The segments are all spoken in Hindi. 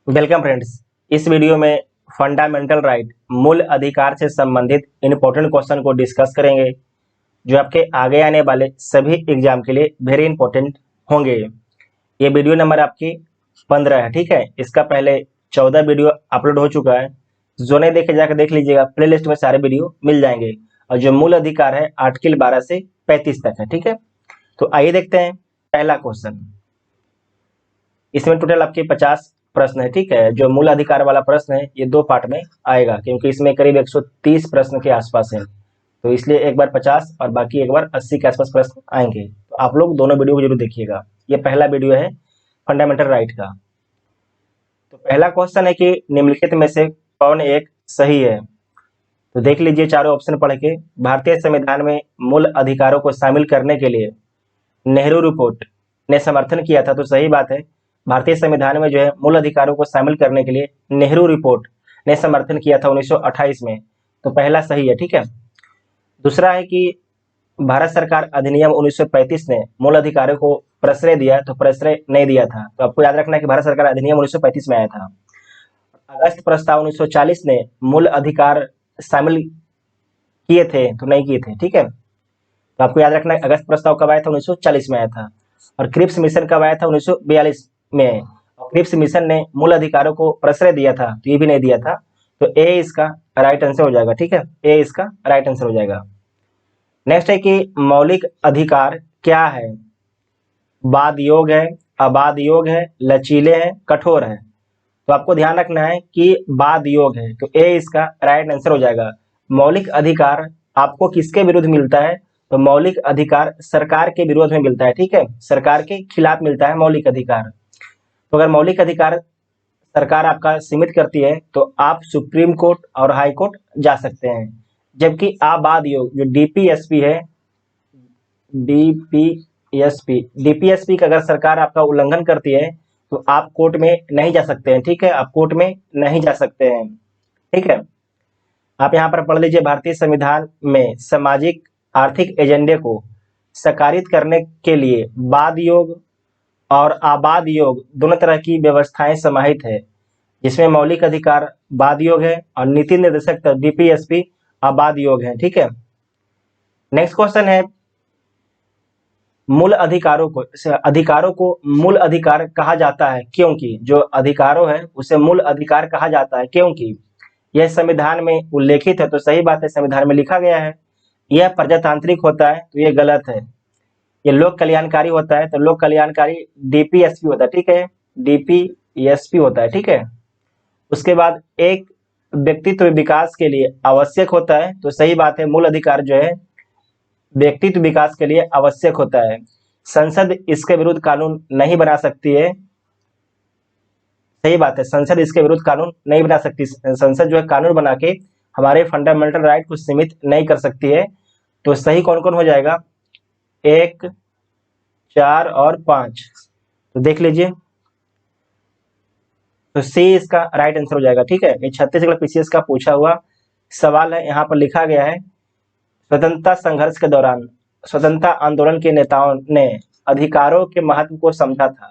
Welcome friends. इस वीडियो में फंडामेंटल राइट मूल अधिकार से संबंधित इंपॉर्टेंट क्वेश्चन को डिस्कस करेंगे जो आपके आगे आने वाले सभी एग्जाम के लिए वेरी इंपॉर्टेंट होंगे। ये वीडियो नंबर आपकी 15 है, ठीक है। इसका पहले 14 वीडियो अपलोड हो चुका है। जो नहीं देखे जाकर देख लीजिएगा, प्ले लिस्ट में सारे वीडियो मिल जाएंगे। और जो मूल अधिकार है आर्टिकल 12 से 35 तक है, ठीक है। तो आइए देखते हैं पहला क्वेश्चन। इसमें टोटल आपके 50 प्रश्न है, ठीक है। जो मूल अधिकार वाला प्रश्न है ये 2 पार्ट में आएगा, क्योंकि इसमें करीब 130 प्रश्न के आसपास है। तो इसलिए एक बार 50 और बाकी एक बार 80 के आसपास प्रश्न आएंगे। तो आप लोग दोनों वीडियो को जरूर देखिएगा। ये पहला वीडियो है फंडामेंटल राइट का। तो पहला क्वेश्चन है कि निम्नलिखित में से कौन एक सही है। तो देख लीजिए चारों ऑप्शन पढ़ के। भारतीय संविधान में मूल अधिकारों को शामिल करने के लिए नेहरू रिपोर्ट ने समर्थन किया था, तो सही बात है। भारतीय संविधान में जो है मूल अधिकारों को शामिल करने के लिए नेहरू रिपोर्ट ने समर्थन किया था 1928 में। तो पहला सही है, ठीक है। दूसरा है कि भारत सरकार अधिनियम 1935 ने मूल अधिकारों को प्रश्रय दिया, तो प्रश्रय नहीं दिया था। तो आपको याद रखना है कि भारत सरकार अधिनियम 1935 में आया था। अगस्त प्रस्ताव 1940 ने मूल अधिकार शामिल किए थे, तो नहीं किए थे, ठीक है। तो आपको याद रखना है अगस्त प्रस्ताव कब आया था, 1940 में आया था। और क्रिप्स मिशन कब आया था, 1942 में। और क्रिप्स मिशन ने मूल अधिकारों को प्रश्रय दिया था, तो ये भी नहीं दिया था। तो ए इसका राइट आंसर हो जाएगा, ठीक है। ए इसका राइट आंसर हो जाएगा। नेक्स्ट है कि मौलिक अधिकार क्या है। बाद योग है, अबाध योग है, लचीले हैं, कठोर है। तो आपको ध्यान रखना है कि बाद योग है, तो ए इसका राइट आंसर हो जाएगा। मौलिक अधिकार आपको किसके विरुद्ध मिलता है, तो मौलिक अधिकार सरकार के विरोध में मिलता है, ठीक है। सरकार के खिलाफ मिलता है मौलिक अधिकार। तो अगर मौलिक अधिकार सरकार आपका सीमित करती है तो आप सुप्रीम कोर्ट और हाई कोर्ट जा सकते हैं। जबकि आबाद योग जो डीपीएसपी है, डीपीएसपी का अगर सरकार आपका उल्लंघन करती है तो आप कोर्ट में नहीं जा सकते हैं, ठीक है। आप कोर्ट में नहीं जा सकते हैं, ठीक है। आप यहाँ पर पढ़ लीजिए, भारतीय संविधान में सामाजिक आर्थिक एजेंडे को साकारित करने के लिए बाद योग और आबाद योग दोनों तरह की व्यवस्थाएं समाहित है, जिसमें मौलिक अधिकार बाद योग है और नीति निर्देशक डीपीएसपी आबाद योग है, ठीक है। नेक्स्ट क्वेश्चन है, मूल अधिकारों को मूल अधिकार कहा जाता है क्योंकि जो अधिकारों है उसे मूल अधिकार कहा जाता है क्योंकि यह संविधान में उल्लेखित है। तो सही बात है, संविधान में लिखा गया है। यह प्रजातांत्रिक होता है, तो ये गलत है। ये लोक कल्याणकारी होता है, तो लोक कल्याणकारी डीपीएसपी होता है, ठीक है। डीपीएसपी होता है, ठीक है। उसके बाद एक व्यक्तित्व विकास के लिए आवश्यक होता है, तो सही बात है, मूल अधिकार जो है व्यक्तित्व विकास के लिए आवश्यक होता है। संसद इसके विरुद्ध कानून नहीं बना सकती है, सही बात है, संसद इसके विरुद्ध कानून नहीं बना सकती। संसद जो है कानून बना के हमारे फंडामेंटल राइट को सीमित नहीं कर सकती है। तो सही कौन कौन हो जाएगा, 1, 4 और 5। तो देख लीजिए, तो सी इसका राइट आंसर हो जाएगा, ठीक है। ये छत्तीसगढ़ पीसीएस का पूछा हुआ सवाल है। यहाँ पर लिखा गया है, स्वतंत्रता संघर्ष के दौरान स्वतंत्रता आंदोलन के नेताओं ने अधिकारों के महत्व को समझा था।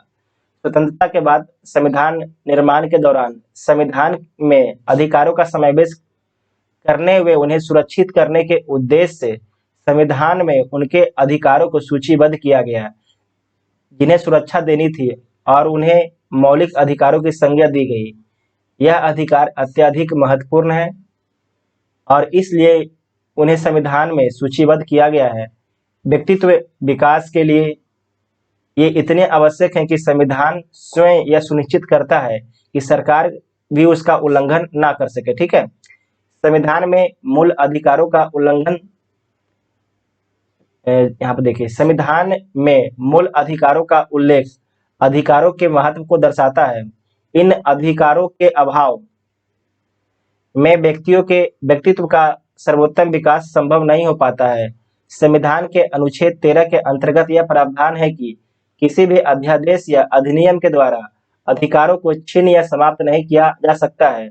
स्वतंत्रता के बाद संविधान निर्माण के दौरान संविधान में अधिकारों का समावेश करने हुए उन्हें सुरक्षित करने के उद्देश्य से संविधान में उनके अधिकारों को सूचीबद्ध किया गया, जिन्हें सुरक्षा देनी थी, और उन्हें मौलिक अधिकारों की संज्ञा दी गई। यह अधिकार अत्यधिक महत्वपूर्ण है और इसलिए उन्हें संविधान में सूचीबद्ध किया गया है। व्यक्तित्व विकास के लिए ये इतने आवश्यक हैं कि संविधान स्वयं यह सुनिश्चित करता है कि सरकार भी उसका उल्लंघन ना कर सके, ठीक है। संविधान में मूल अधिकारों का उल्लंघन, यहाँ पर देखिए, संविधान में मूल अधिकारों का उल्लेख अधिकारों के महत्व को दर्शाता है। इन अधिकारों के अभाव में व्यक्तियों के व्यक्तित्व का सर्वोत्तम विकास संभव नहीं हो पाता है। संविधान के अनुच्छेद 13 के अंतर्गत यह प्रावधान है कि किसी भी अध्यादेश या अधिनियम के द्वारा अधिकारों को छीन या समाप्त नहीं किया जा सकता है।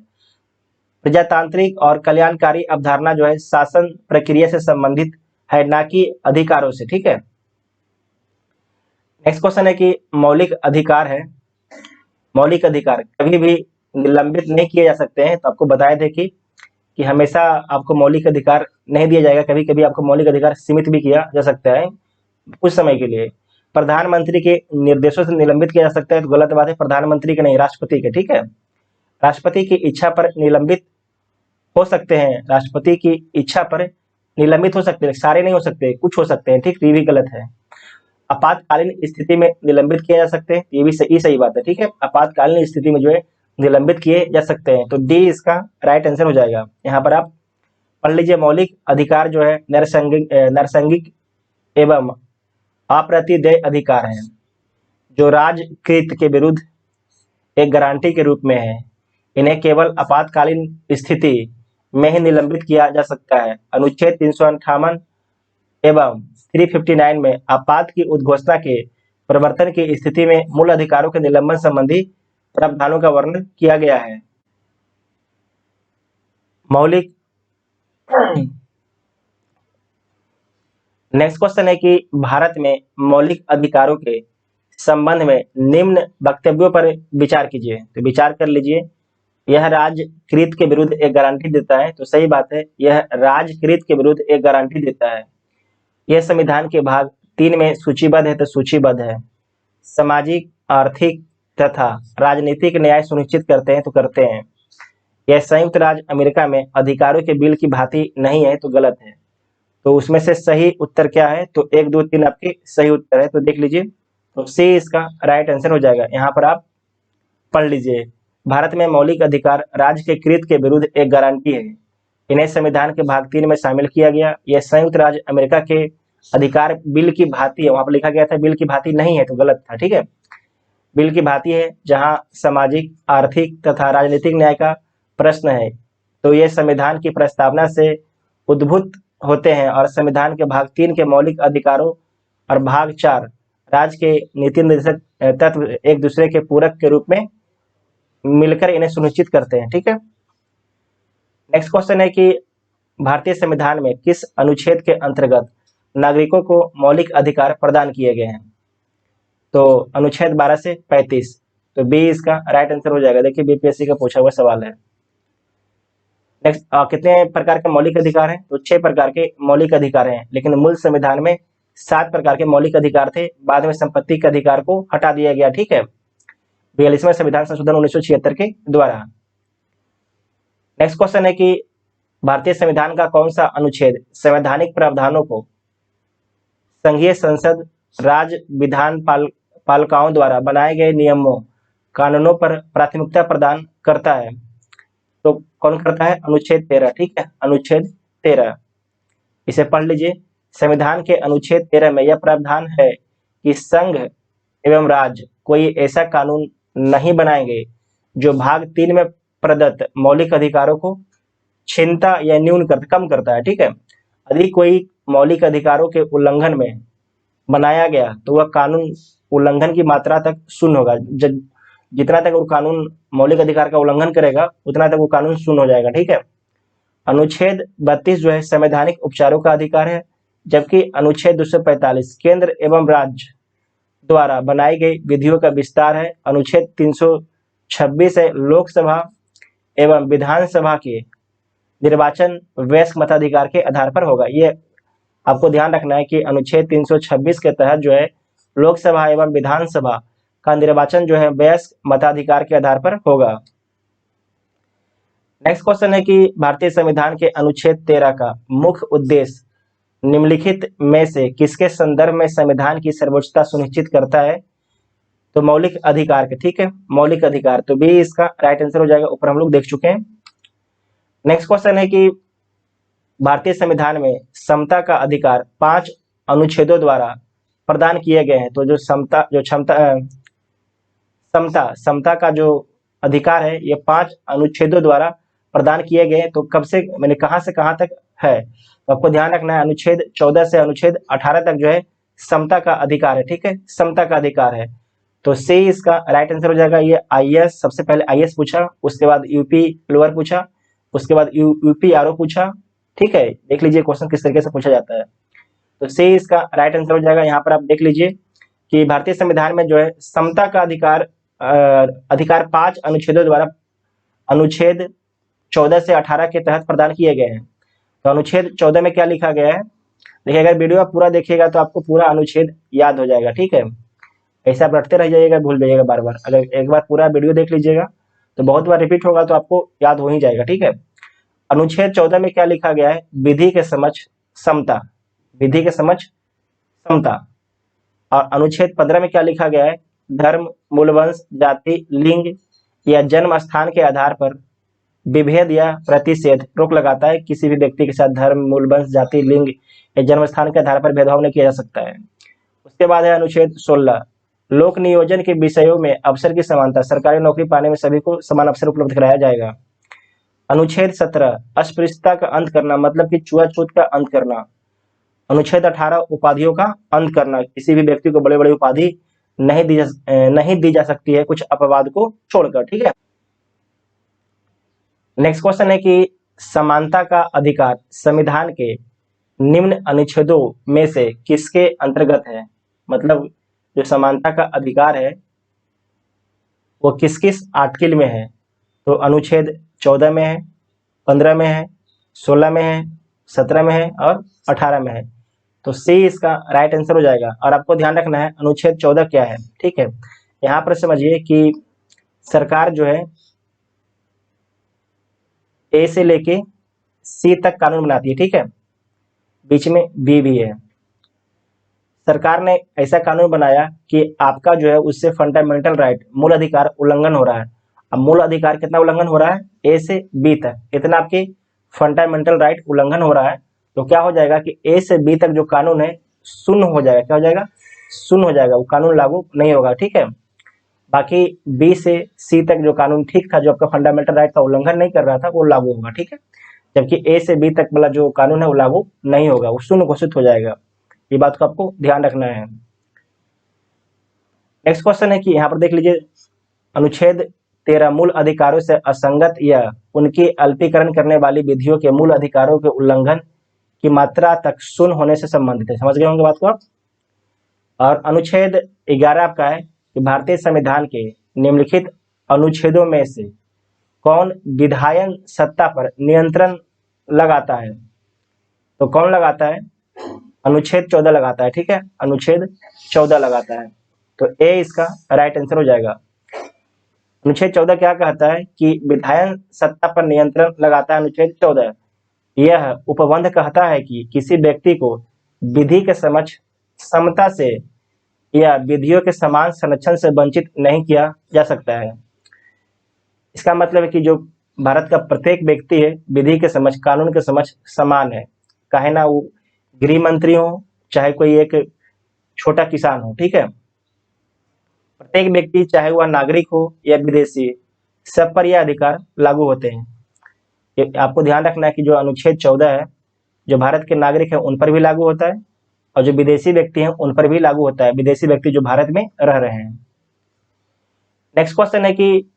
प्रजातांत्रिक और कल्याणकारी अवधारणा जो है शासन प्रक्रिया से संबंधित है, ना कि अधिकारों से, ठीक है। नेक्स्ट क्वेश्चन है कि मौलिक अधिकार है, मौलिक अधिकार कभी भी निलंबित नहीं किए जा सकते हैं। तो आपको बताए थे कि हमेशा आपको मौलिक अधिकार नहीं दिया जाएगा, कभी कभी आपको मौलिक अधिकार सीमित भी किया जा सकता है कुछ समय के लिए। प्रधानमंत्री के निर्देशों से निलंबित किया जा सकता है, तो गलत बात है, प्रधानमंत्री के नहीं, राष्ट्रपति के। ठीक है, राष्ट्रपति की इच्छा पर निलंबित हो सकते हैं, राष्ट्रपति की इच्छा पर निलंबित हो सकते हैं, सारे नहीं हो सकते, कुछ हो सकते हैं। ठीक, ये भी गलत है। आपातकालीन स्थिति में निलंबित किए जा सकते हैं, ये भी सही बात है। ठीक है, आपातकालीन स्थिति में जो है निलंबित किए जा सकते हैं। तो डी इसका राइट आंसर हो जाएगा। यहाँ पर आप पढ़ लीजिए, मौलिक अधिकार जो है नैसर्गिक एवं अप्रतिदेय अधिकार है, जो राजकृत के विरुद्ध एक गारंटी के रूप में है। इन्हें केवल आपातकालीन स्थिति में ही निलंबित किया जा सकता है। अनुच्छेद 358 एवं 359 में आपात की उद्घोषणा के प्रवर्तन की स्थिति में मूल अधिकारों के निलंबन संबंधी प्रावधानों का वर्णन किया गया है। मौलिक नेक्स्ट क्वेश्चन है कि भारत में मौलिक अधिकारों के संबंध में निम्न वक्तव्यों पर विचार कीजिए। तो विचार कर लीजिए, यह राजकृत के विरुद्ध एक गारंटी देता है, तो सही बात है, यह राजकृत के विरुद्ध एक गारंटी देता है। यह संविधान के भाग 3 में सूचीबद्ध है, तो सूचीबद्ध है। सामाजिक, आर्थिक तथा राजनीतिक न्याय सुनिश्चित करते हैं, तो करते हैं। यह संयुक्त राज्य अमेरिका में अधिकारों के बिल की भांति नहीं है, तो गलत है। तो उसमें से सही उत्तर क्या है? तो 1, 2, 3 आपके सही उत्तर है, तो देख लीजिए, तो सी इसका राइट आंसर हो जाएगा। यहाँ पर आप पढ़ लीजिए, भारत में मौलिक अधिकार राज्य के कृत के विरुद्ध एक गारंटी है। इन्हें संविधान के भाग 3 में शामिल किया गया। यह संयुक्त राज्य अमेरिका के अधिकार बिल की भांति है, वहां पर लिखा गया था बिल की भांति नहीं है, तो गलत था। ठीक है, बिल की भांति है, जहां सामाजिक, आर्थिक तथा राजनीतिक न्याय का प्रश्न है। तो ये संविधान की प्रस्तावना से उद्भूत होते हैं और संविधान के भाग 3 के मौलिक अधिकारों और भाग 4 राज्य के नीति निर्देशक तत्व एक दूसरे के पूरक के रूप में मिलकर इन्हें सुनिश्चित करते हैं। ठीक है, नेक्स्ट क्वेश्चन है कि भारतीय संविधान में किस अनुच्छेद के अंतर्गत नागरिकों को मौलिक अधिकार प्रदान किए गए हैं? तो अनुच्छेद 12 से 35, तो बी इसका राइट आंसर हो जाएगा। देखिए, बीपीएससी का पूछा हुआ सवाल है। नेक्स्ट, कितने प्रकार के मौलिक अधिकार हैं? तो 6 प्रकार के मौलिक अधिकार हैं, लेकिन मूल संविधान में 7 प्रकार के मौलिक अधिकार थे, बाद में संपत्ति के अधिकार को हटा दिया गया। ठीक है, 42वें संविधान संशोधन 1976 के द्वारा। नेक्स्ट क्वेश्चन है कि भारतीय संविधान का कौन सा अनुच्छेद संवैधानिक प्रावधानों को संघीय संसद, राज्य विधान पालिकाओं द्वारा बनाए गए नियमों, कानूनों पर प्राथमिकता प्रदान करता है? तो कौन करता है? अनुच्छेद 13। ठीक है, अनुच्छेद 13, इसे पढ़ लीजिए। संविधान के अनुच्छेद 13 में यह प्रावधान है कि संघ एवं राज्य कोई ऐसा कानून नहीं बनाएंगे जो भाग 3 में प्रदत्त मौलिक अधिकारों को छीनता या कम करता है। ठीक है, यदि कोई मौलिक अधिकारों के उल्लंघन में बनाया गया तो वह कानून उल्लंघन की मात्रा तक शून्य होगा। जितना तक वो कानून मौलिक अधिकार का उल्लंघन करेगा उतना तक वो कानून शून्य हो जाएगा। ठीक है, अनुच्छेद 32 जो है संवैधानिक उपचारों का अधिकार है, जबकि अनुच्छेद 245 केंद्र एवं राज्य द्वारा बनाई गई विधियों का विस्तार है। अनुच्छेद 326 है लोकसभा एवं विधानसभा के निर्वाचन वयस्क मताधिकार के आधार पर होगा। ये आपको ध्यान रखना है कि अनुच्छेद 326 के तहत जो है लोकसभा एवं विधानसभा का निर्वाचन जो है वयस्क मताधिकार के आधार पर होगा। नेक्स्ट क्वेश्चन है कि भारतीय संविधान के अनुच्छेद 13 का मुख्य उद्देश्य निम्नलिखित में से किसके संदर्भ में संविधान की सर्वोच्चता सुनिश्चित करता है? तो मौलिक अधिकार के। ठीक है, मौलिक अधिकार, तो बी इसका राइट आंसर हो जाएगा, ऊपर हम लोग देख चुके हैं। नेक्स्ट क्वेश्चन है कि भारतीय संविधान में समता का अधिकार 5 अनुच्छेदों द्वारा प्रदान किए गए हैं। तो जो समता का जो अधिकार है ये 5 अनुच्छेदों द्वारा प्रदान किए गए हैं। तो कब से मैंने कहां से कहां तक है? तो आपको ध्यान रखना है, अनुच्छेद 14 से अनुच्छेद 18 तक जो है समता का अधिकार है। ठीक है, समता का अधिकार है, तो सी इसका राइट आंसर हो जाएगा। ये आईएएस, सबसे पहले आईएएस पूछा, उसके बाद यूपी लोअर पूछा, उसके बाद यूपी आरओ पूछा। ठीक है, देख लीजिए क्वेश्चन किस तरीके से पूछा जाता है। तो सी इसका राइट आंसर हो जाएगा। यहाँ पर आप देख लीजिए कि भारतीय संविधान में जो है समता का अधिकार 5 अनुच्छेदों द्वारा अनुच्छेद 14 से 18 के तहत प्रदान किए गए हैं। तो अनुच्छेद 14 में क्या लिखा गया है, देखिए अगर वीडियो आप पूरा देखिएगा तो आपको पूरा अनुच्छेद याद हो जाएगा, ठीक है। ऐसे आप रटते रह जाइएगा, भूल जाइएगा बार बार। अगर एक बार पूरा वीडियो देख लीजिएगा तो बहुत बार रिपीट होगा तो आपको याद हो ही जाएगा, ठीक है। अनुच्छेद 14 में क्या लिखा गया है, विधि के समक्ष समता, विधि के समक्ष समता। और अनुच्छेद 15 में क्या लिखा गया है, धर्म, मूलवंश, जाति, लिंग या जन्म स्थान के आधार पर विभेद या प्रतिषेध रोक लगाता है। किसी भी व्यक्ति के साथ धर्म, मूलवंश, जाति, लिंग या जन्म स्थान के आधार पर भेदभाव नहीं किया जा सकता है। उसके बाद है अनुच्छेद 16, लोक नियोजन के विषयों में अवसर की समानता, सरकारी नौकरी पाने में सभी को समान अवसर उपलब्ध कराया जाएगा। अनुच्छेद 17, अस्पृश्यता का अंत करना, मतलब कि छुआछूत का अंत करना। अनुच्छेद 18, उपाधियों का अंत करना, किसी भी व्यक्ति को बड़े बड़े उपाधि नहीं दी जा सकती है कुछ अपवाद को छोड़कर, ठीक है। नेक्स्ट क्वेश्चन है कि समानता का अधिकार संविधान के निम्न अनुच्छेदों में से किसके अंतर्गत है, मतलब जो समानता का अधिकार है वो किस किस आर्टिकल में है। तो अनुच्छेद 14 में है, 15 में है, 16 में है, 17 में है और 18 में है। तो सी इसका राइट आंसर हो जाएगा। और आपको ध्यान रखना है अनुच्छेद 14 क्या है, ठीक है। यहाँ पर समझिए कि सरकार जो है ए से लेके सी तक कानून बनाती है, ठीक है, बीच में बी भी है। सरकार ने ऐसा कानून बनाया कि आपका जो है उससे फंडामेंटल राइट, मूल अधिकार उल्लंघन हो रहा है। अब मूल अधिकार कितना उल्लंघन हो रहा है, ए से बी तक, इतना आपके फंडामेंटल राइट उल्लंघन हो रहा है। तो क्या हो जाएगा कि ए से बी तक जो कानून है शून्य हो जाएगा, क्या हो जाएगा, शून्य हो जाएगा, वो कानून लागू नहीं होगा, ठीक है। बाकी बी से सी तक जो कानून ठीक था, जो आपका फंडामेंटल राइट का उल्लंघन नहीं कर रहा था, वो लागू होगा, ठीक है। जबकि ए से बी तक वाला जो कानून है वो लागू नहीं होगा, वो शून्य घोषित हो जाएगा। ये बात को आपको ध्यान रखना है। नेक्स्ट क्वेश्चन है कि यहाँ पर देख लीजिए, अनुच्छेद 13 मूल अधिकारों से असंगत या उनकी अल्पीकरण करने वाली विधियों के मूल अधिकारों के उल्लंघन की मात्रा तक शून्य होने से संबंधित है। समझ गए होंगे बात को आप। और अनुच्छेद 11 आपका है कि भारतीय संविधान के निम्नलिखित अनुच्छेदों में से कौन विधायन सत्ता पर नियंत्रण लगाता है। तो कौन लगाता है, अनुच्छेद 14 लगाता है, ठीक है, अनुच्छेद 14 लगाता है। तो ए इसका राइट आंसर हो जाएगा। अनुच्छेद 14 क्या कहता है कि विधायन सत्ता पर नियंत्रण लगाता है। अनुच्छेद 14 यह उपबंध कहता है कि किसी व्यक्ति को विधि के समक्ष समता से या विधियों के समान संरक्षण से वंचित नहीं किया जा सकता है। इसका मतलब है कि जो भारत का प्रत्येक व्यक्ति है विधि के समक्ष, कानून के समक्ष समान है, चाहे ना वो गृह मंत्री हो, चाहे कोई एक छोटा किसान हो, ठीक है। प्रत्येक व्यक्ति, चाहे वह नागरिक हो या विदेशी, सब पर यह अधिकार लागू होते हैं। ये आपको ध्यान रखना है कि जो अनुच्छेद 14 है, जो भारत के नागरिक हैं उन पर भी लागू होता है और जो विदेशी व्यक्ति हैं उन पर भी लागू होता है, विदेशी व्यक्ति जो भारत में रह रहे हैं। नेक्स्ट क्वेश्चन है कि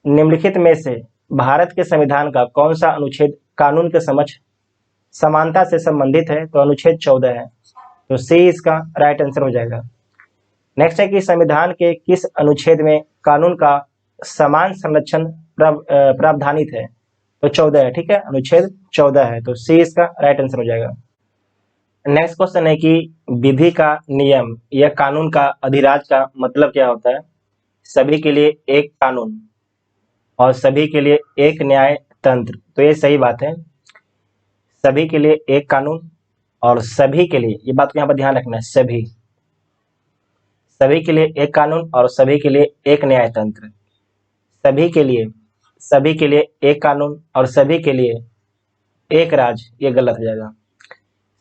निम्नलिखित में से भारत के संविधान का कौन सा अनुच्छेद कानून के समक्ष समानता से संबंधित है। तो अनुच्छेद 14 है, तो सी इसका राइट आंसर हो जाएगा। नेक्स्ट है कि संविधान के किस अनुच्छेद में कानून का समान संरक्षण प्रावधानित है। तो 14 है, ठीक है, अनुच्छेद 14 है, तो सी इसका राइट आंसर हो जाएगा। नेक्स्ट क्वेश्चन है कि विधि का नियम या कानून का अधिराज का मतलब क्या होता है। सभी के लिए एक कानून और सभी के लिए एक न्याय तंत्र। तो ये सही बात है, सभी के लिए एक कानून और सभी के लिए, ये बात को यहाँ पर ध्यान रखना है, सभी के लिए एक कानून और सभी के लिए एक न्याय तंत्र। सभी के लिए एक कानून और सभी के लिए एक राज, ये गलत हो जाएगा।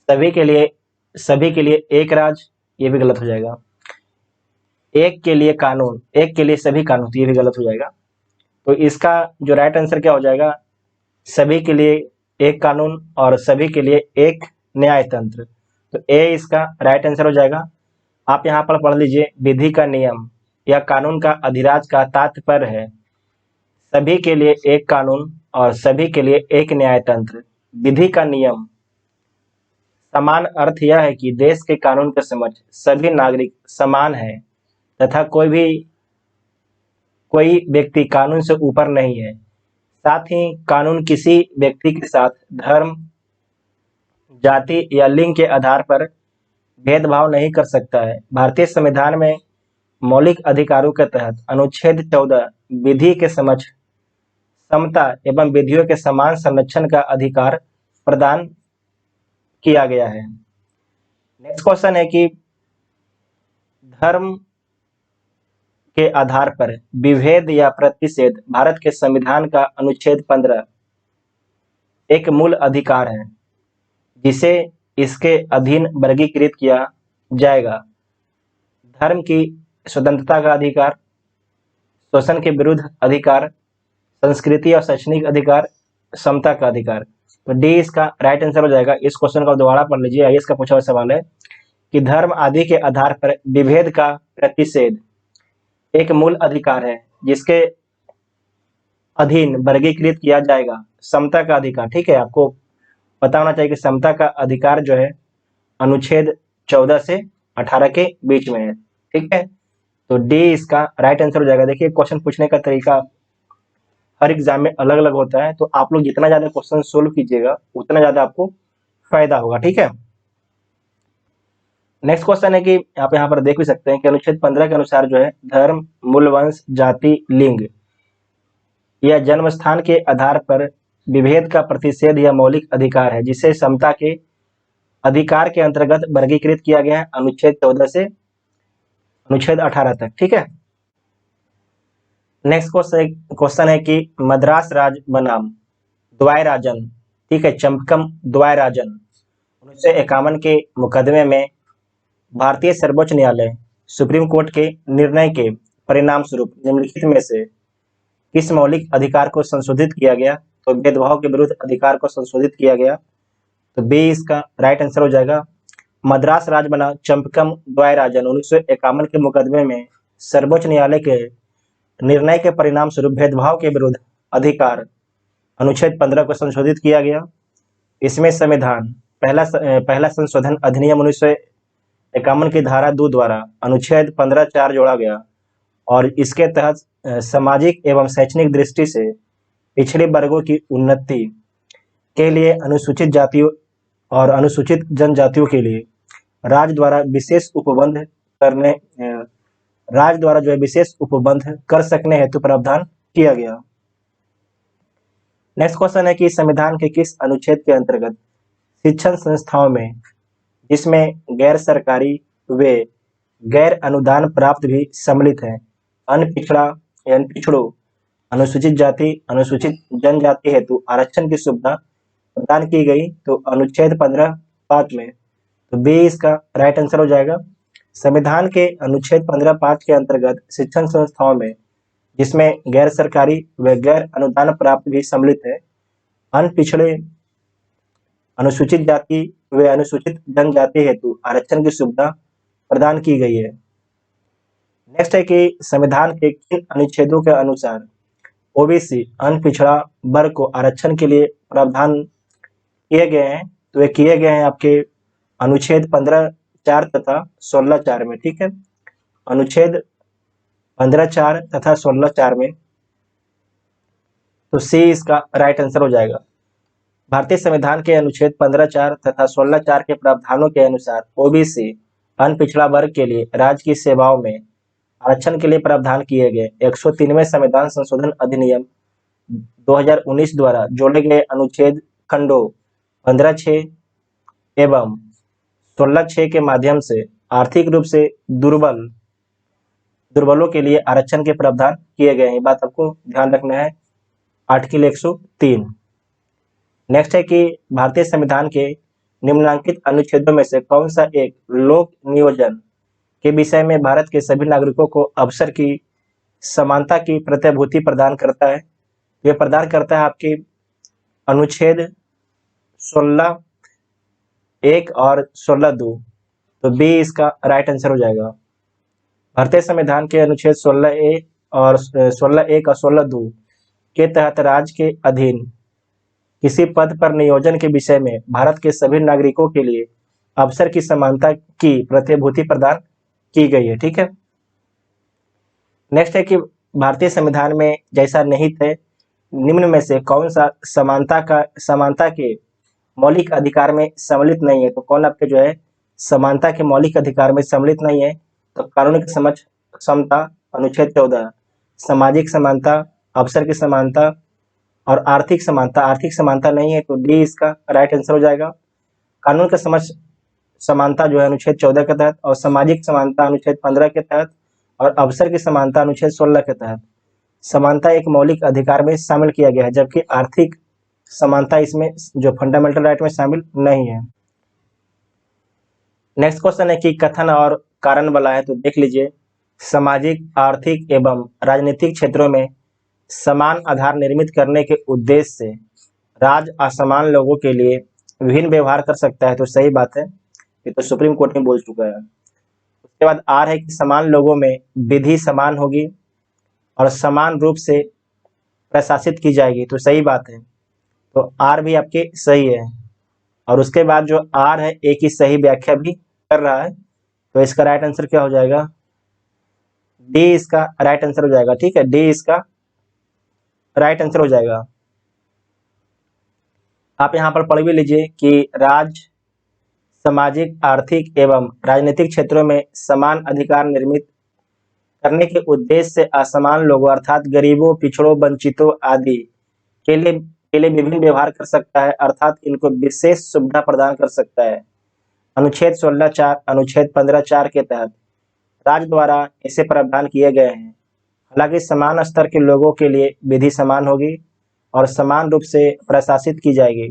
सभी के लिए एक राज, ये भी गलत हो जाएगा। एक के लिए कानून, एक के लिए सभी कानून, तो ये भी गलत हो जाएगा। तो इसका जो राइट आंसर क्या हो जाएगा, सभी के लिए एक कानून और सभी के लिए एक न्याय तंत्र। तो ए इसका राइट आंसर हो जाएगा। आप यहाँ पर पढ़ लीजिए, विधि का नियम या कानून का अधिराज का तात्पर्य है सभी के लिए एक कानून और सभी के लिए एक न्याय तंत्र। विधि का नियम समान अर्थ यह है कि देश के कानून के समक्ष सभी नागरिक समान हैं तथा कोई व्यक्ति कानून से ऊपर नहीं है। साथ ही कानून किसी व्यक्ति के साथ धर्म, जाति या लिंग के आधार पर भेदभाव नहीं कर सकता है। भारतीय संविधान में मौलिक अधिकारों के तहत अनुच्छेद 14 विधि के समक्ष समता एवं विधियों के समान संरक्षण का अधिकार प्रदान किया गया है। नेक्स्ट क्वेश्चन है कि धर्म के आधार पर विभेद या प्रतिषेध भारत के संविधान का अनुच्छेद 15 एक मूल अधिकार है जिसे इसके अधीन वर्गीकृत किया जाएगा। धर्म की स्वतंत्रता का अधिकार, शोषण के विरुद्ध अधिकार, संस्कृति और शैक्षणिक अधिकार, समता का अधिकार। तो डी इसका राइट आंसर हो जाएगा। इस क्वेश्चन को दोबारा पढ़ लीजिए। आइए इसका पूछा हुआ सवाल है कि धर्म आदि के आधार पर विभेद का प्रतिषेध एक मूल अधिकार है जिसके अधीन वर्गीकृत किया जाएगा। समता का अधिकार, ठीक है, आपको पता होना चाहिए कि समता का अधिकार जो है अनुच्छेद 14 से 18 के बीच में है, ठीक है। तो डी इसका राइट आंसर हो जाएगा। देखिए क्वेश्चन पूछने का तरीका हर एग्जाम में अलग अलग होता है, तो आप लोग जितना ज्यादा क्वेश्चन सोल्व कीजिएगा उतना ज्यादा आपको फायदा होगा, ठीक है। नेक्स्ट क्वेश्चन है कि आप यहाँ पर देख भी सकते हैं कि अनुच्छेद 15 के अनुसार जो है धर्म, मूल वंश, जाति, लिंग या जन्म स्थान के आधार पर विभेद का प्रतिषेध या मौलिक अधिकार है जिसे समता के अधिकार के अंतर्गत वर्गीकृत किया गया है अनुच्छेद 14 से अनुच्छेद 18 तक, ठीक है। नेक्स्ट क्वेश्चन है कि मद्रास राज बनाम द्वायराजन, ठीक है, चंपकम द्वायराजन 1951 के मुकदमे में भारतीय सर्वोच्च न्यायालय सुप्रीम कोर्ट के निर्णय के परिणाम स्वरूप निम्नलिखित में से किस मौलिक अधिकार को संशोधित किया गया? तो भेदभाव के विरुद्ध अधिकार को संशोधित किया गया। तो बी इसका राइट आंसर हो जाएगा। मद्रास राज बना चंपकम द्वायराजन 1951 के मुकदमे में सर्वोच्च न्यायालय के निर्णय के परिणाम स्वरूप भेदभाव के विरुद्ध अधिकार अनुच्छेद 15 को संशोधित किया गया। इसमें संविधान पहला संशोधन अधिनियम 1951 की धारा 2 द्वारा अनुच्छेद 15(4) जोड़ा गया और इसके तहत सामाजिक एवं शैक्षणिक दृष्टि से पिछड़े वर्गों की उन्नति के लिए अनुसूचित जातियों और अनुसूचित जनजातियों के लिए राज्य द्वारा जो है विशेष उपबंध कर सकने हेतु प्रावधान किया गया। नेक्स्ट क्वेश्चन है कि संविधान के किस अनुच्छेद के अंतर्गत शिक्षण संस्थाओं में जिसमें गैर सरकारी व गैर अनुदान प्राप्त भी सम्मिलित है पिछड़ों, अनुसूचित जाति, अनुसूचित जनजाति हेतु आरक्षण की सुविधा प्रदान की गई? तो अनुच्छेद 15(5) में। तो बी इसका राइट आंसर हो जाएगा। संविधान के अनुच्छेद 15(5) के अंतर्गत शिक्षण संस्थाओं में जिसमें गैर सरकारी व गैर अनुदान प्राप्त भी सम्मिलित है पिछड़े, अनुसूचित जाति व अनुसूचित जनजाति हेतु आरक्षण की सुविधा प्रदान की गई है। नेक्स्ट है कि संविधान के किन अनुच्छेदों के अनुसार ओबीसी पिछड़ा वर्ग को आरक्षण के लिए प्रावधान किए गए हैं? तो ये किए गए हैं आपके अनुच्छेद 15(4) तथा 16(4) में, ठीक है। अनुच्छेद 15(4) तथा 16(4) में। तो सी इसका राइट आंसर हो जाएगा। भारतीय संविधान के अनुच्छेद 15(4) तथा 16(4) के प्रावधानों के अनुसार ओबीसी पिछड़ा वर्ग के लिए राज्य की सेवाओं में आरक्षण के लिए प्रावधान किए गए 103वें संविधान संशोधन अधिनियम 2019 द्वारा जोड़े गए अनुच्छेद खंडों 15(6) एवं 16(6) के माध्यम से आर्थिक रूप से दुर्बलों के लिए आरक्षण के प्रावधान किए गए हैं। ये बात आपको ध्यान रखना है। आर्टिकल 103। नेक्स्ट है कि भारतीय संविधान के निम्नलिखित अनुच्छेदों में से कौन सा एक लोक नियोजन के विषय में भारत के सभी नागरिकों को अवसर की समानता की प्रतिभूति प्रदान करता है? यह प्रदान करता है आपके अनुच्छेद 16(1) और 16(2). तो बी इसका राइट आंसर हो जाएगा। भारतीय संविधान के अनुच्छेद 16(1) और 16(2) के तहत राज्य के अधीन किसी पद पर नियोजन के विषय में भारत के सभी नागरिकों के लिए अवसर की समानता की प्रतिभूति प्रदान की गई है, ठीक है। नेक्स्ट है कि भारतीय संविधान में जैसा निहित है निम्न में से कौन सा समानता के मौलिक अधिकार में सम्मिलित नहीं है? तो कौन आपके जो है समानता के मौलिक अधिकार में सम्मिलित नहीं है? तो कानूनी समझ समता अनुच्छेद 14, सामाजिक समानता, अवसर की समानता और आर्थिक समानता नहीं है, तो डी इसका राइट आंसर हो जाएगा। कानून का समझ समानता जो है अनुच्छेद 14 के तहत, और सामाजिक समानता अनुच्छेद 15 के तहत, और अवसर की समानता अनुच्छेद 16 के तहत समानता एक मौलिक अधिकार में शामिल किया गया है, जबकि आर्थिक समानता इसमें जो फंडामेंटल राइट में शामिल नहीं है। नेक्स्ट क्वेश्चन है कि कथन और कारण वाला है, तो देख लीजिए। सामाजिक, आर्थिक एवं राजनीतिक क्षेत्रों में समान आधार निर्मित करने के उद्देश्य से राज्य असमान लोगों के लिए विभिन्न व्यवहार कर सकता है, तो सही बात है, ये तो सुप्रीम कोर्ट ने बोल चुका है। उसके बाद आर है कि समान लोगों में विधि समान होगी और समान रूप से प्रशासित की जाएगी, तो सही बात है, तो आर भी आपके सही है। और उसके बाद जो आर है एक ही सही व्याख्या भी कर रहा है, तो इसका राइट आंसर क्या हो जाएगा? डी इसका राइट आंसर हो जाएगा। ठीक है, डी इसका राइट आंसर हो जाएगा। आप यहाँ पर पढ़ भी लीजिए कि राज्य सामाजिक, आर्थिक एवं राजनीतिक क्षेत्रों में समान अधिकार निर्मित करने के उद्देश्य से असमान लोगों अर्थात गरीबों, पिछड़ों, वंचितों आदि के लिए विभिन्न व्यवहार कर सकता है, अर्थात इनको विशेष सुविधा प्रदान कर सकता है। अनुच्छेद 16(4), अनुच्छेद 15(4) के तहत राज्य द्वारा ऐसे प्रावधान किए गए हैं। हालांकि समान स्तर के लोगों के लिए विधि समान होगी और समान रूप से प्रशासित की जाएगी।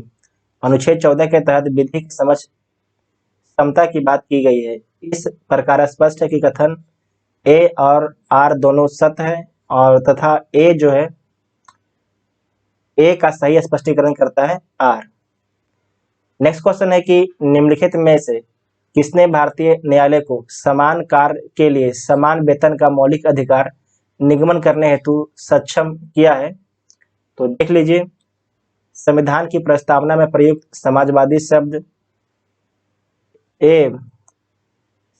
अनुच्छेद 14 के तहत विधि की समझ समता की बात की गई है। इस प्रकार स्पष्ट है कि कथन ए और आर दोनों सत्य है, और तथा ए जो है ए का सही स्पष्टीकरण करता है आर। नेक्स्ट क्वेश्चन है कि निम्नलिखित में से किसने भारतीय न्यायालय को समान कार्य के लिए समान वेतन का मौलिक अधिकार निगमन करने हेतु सक्षम किया है? तो देख लीजिए, संविधान की प्रस्तावना में प्रयुक्त समाजवादी शब्द, ए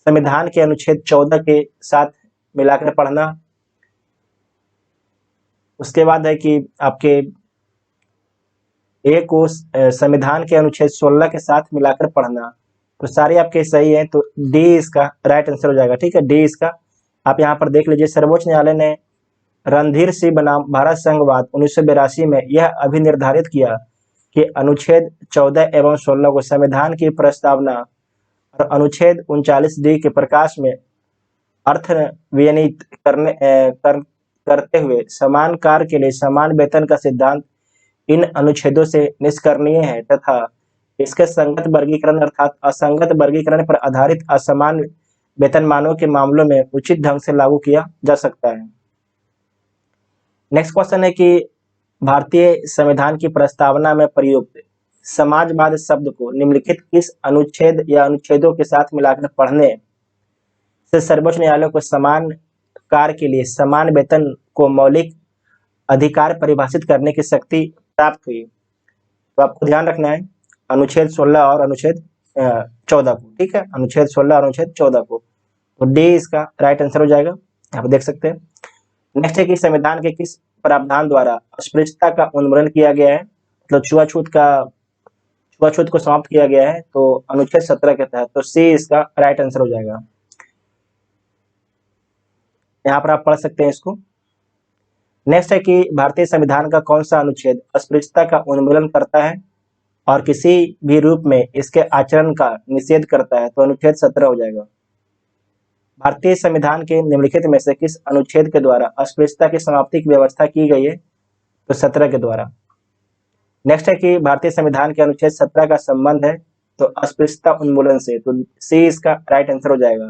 संविधान के अनुच्छेद 14 के साथ मिलाकर पढ़ना, उसके बाद है कि आपके ए को संविधान के अनुच्छेद 16 के साथ मिलाकर पढ़ना, तो सारे आपके सही हैं, तो डी इसका राइट आंसर हो जाएगा। ठीक है, डी इसका आप यहाँ पर देख लीजिए। सर्वोच्च न्यायालय ने रणधीर सिंह बनाम भारत संघवाद 1982 में यह अभिनिर्धारित किया कि अनुच्छेद 14 एवं 16 को संविधान की प्रस्तावना और अनुच्छेद 39D के प्रकाश में अर्थ विनियमित करते हुए समान कार्य के लिए समान वेतन का सिद्धांत इन अनुच्छेदों से निष्कर्षणीय है, तथा इसके संगत वर्गीकरण अर्थात असंगत वर्गीकरण पर आधारित असमान वेतनमानों के मामलों में उचित ढंग से लागू किया जा सकता है। नेक्स्ट क्वेश्चन है कि भारतीय संविधान की प्रस्तावना में प्रयुक्त समाजवाद शब्द को निम्नलिखित किस अनुच्छेद या अनुच्छेदों के साथ मिलाकर पढ़ने से सर्वोच्च न्यायालय को समान कार्य के लिए समान वेतन को मौलिक अधिकार परिभाषित करने की शक्ति प्राप्त हुई? तो आपको ध्यान रखना है अनुच्छेद 16 और अनुच्छेद 14 को। ठीक है, अनुच्छेद 16 और अनुच्छेद 14 को, तो डी इसका राइट आंसर हो जाएगा, यहाँ पर देख सकते हैं। नेक्स्ट है कि संविधान के किस प्रावधान द्वारा अस्पृश्यता का उन्मूलन किया गया है, मतलब छुआछूत को समाप्त किया गया है? तो अनुच्छेद 17 के तहत, तो सी इसका राइट आंसर हो जाएगा। यहाँ पर आप पढ़ सकते हैं इसको। नेक्स्ट है कि भारतीय संविधान का कौन सा अनुच्छेद अस्पृश्यता का उन्मूलन करता है और किसी भी रूप में इसके आचरण का निषेध करता है? तो अनुच्छेद 17 हो जाएगा। भारतीय संविधान के निम्नलिखित में से किस अनुच्छेद के द्वारा अस्पृश्यता की समाप्ति की व्यवस्था की गई है? तो 17 के द्वारा। नेक्स्ट है कि भारतीय संविधान के अनुच्छेद 17 का संबंध है तो अस्पृश्यता उन्मूलन से, तो सी इसका राइट आंसर हो जाएगा।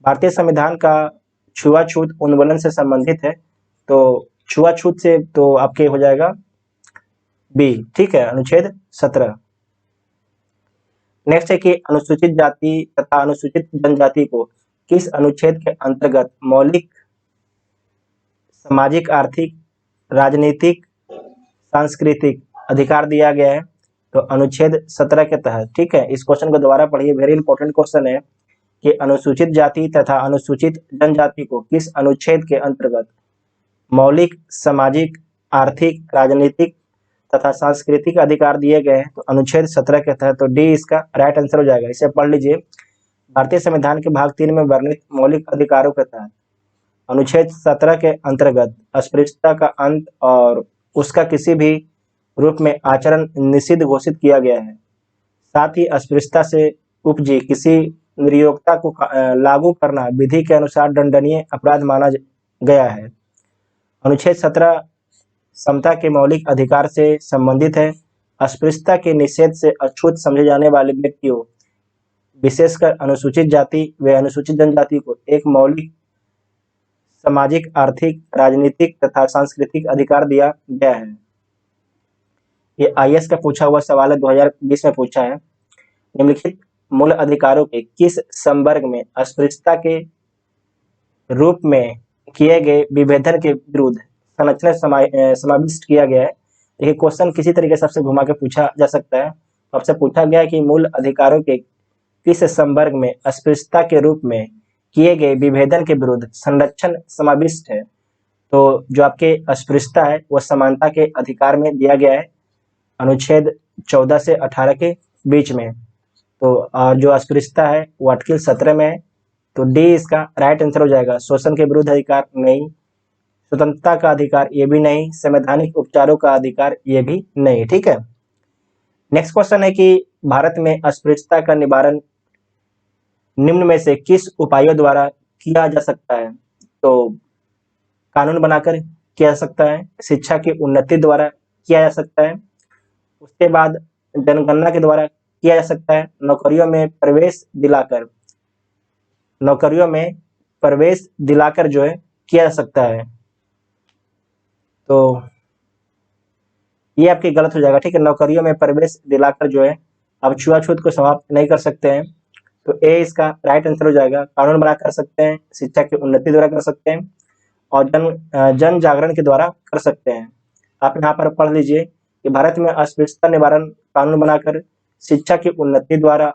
भारतीय संविधान का छुआछूत उन्मूलन से संबंधित है, तो छुआछूत से तो आपके हो जाएगा बी। ठीक है, अनुच्छेद 17। नेक्स्ट है कि अनुसूचित जाति तथा अनुसूचित जनजाति को किस अनुच्छेद के अंतर्गत मौलिक सामाजिक, आर्थिक, राजनीतिक, सांस्कृतिक अधिकार दिया गया है? तो अनुच्छेद 17 के तहत। ठीक है, इस क्वेश्चन को दोबारा पढ़िए, वेरी इंपॉर्टेंट क्वेश्चन है कि अनुसूचित जाति तथा अनुसूचित जनजाति को किस अनुच्छेद के अंतर्गत मौलिक सामाजिक, आर्थिक, राजनीतिक तथा सांस्कृतिक अधिकार दिए गए हैं। तो अनुच्छेद 17 के तहत तो डी इसका राइट आंसर हो जाएगा। इसे पढ़ लीजिए। भारतीय संविधान के भाग 3 में वर्णित मौलिक अधिकारों के तहत अनुच्छेद 17 के अंतर्गत अस्पृश्यता का अंत और उसका किसी भी रूप में आचरण निषिद्ध घोषित किया गया है। साथ ही अस्पृश्यता से उपजी किसी निर्योग्यता को लागू करना विधि के अनुसार दंडनीय अपराध माना गया है। अनुच्छेद 17 समता के मौलिक अधिकार से संबंधित है। अस्पृश्यता के निषेध से अछूत समझे जाने वाले व्यक्तियों, विशेषकर अनुसूचित जाति व अनुसूचित जनजाति को एक मौलिक सामाजिक, आर्थिक, राजनीतिक तथा सांस्कृतिक अधिकार दिया गया है। ये आईएएस का पूछा हुआ सवाल है, 2020 में पूछा है। निम्नलिखित मूल अधिकारों के किस संवर्ग में अस्पृश्यता के रूप में किए गए विभेदन के विरुद्ध संरक्षण समाविष्ट किया गया है? देखिए, क्वेश्चन किसी तरीके से आपसे घुमा के पूछा जा सकता है। आपसे पूछा गया है कि मूल अधिकारों के किस संवर्ग में अस्पृश्यता के रूप में किए गए विभेदन के विरुद्ध संरक्षण समाविष्ट है? तो जो आपके अस्पृश्यता है वो समानता के अधिकार में दिया गया है, अनुच्छेद 14 से 18 के बीच में। तो जो अस्पृश्यता है वो आर्टिकल 17 में है। तो डी इसका राइट आंसर हो जाएगा। शोषण के विरुद्ध अधिकार नहीं, स्वतंत्रता का अधिकार ये भी नहीं, संवैधानिक उपचारों का अधिकार ये भी नहीं। ठीक है। नेक्स्ट क्वेश्चन है कि भारत में अस्पृश्यता का निवारण निम्न में से किस उपायों द्वारा किया जा सकता है? तो कानून बनाकर किया जा सकता है, शिक्षा की उन्नति द्वारा किया जा सकता है, उसके बाद जनगणना के द्वारा किया जा सकता है, नौकरियों में प्रवेश दिलाकर जो है किया जा सकता है। तो ये आपकी गलत हो जाएगा। ठीक है, नौकरियों में प्रवेश दिलाकर जो है आप छुआछूत को समाप्त नहीं कर सकते हैं। तो ए इसका राइट आंसर हो जाएगा। कानून बना कर सकते हैं, शिक्षा की उन्नति द्वारा कर सकते हैं और जन जागरण के द्वारा कर सकते हैं। आप यहाँ पर पढ़ लीजिए कि भारत में अस्पृश्यता निवारण कानून बनाकर, शिक्षा की उन्नति द्वारा,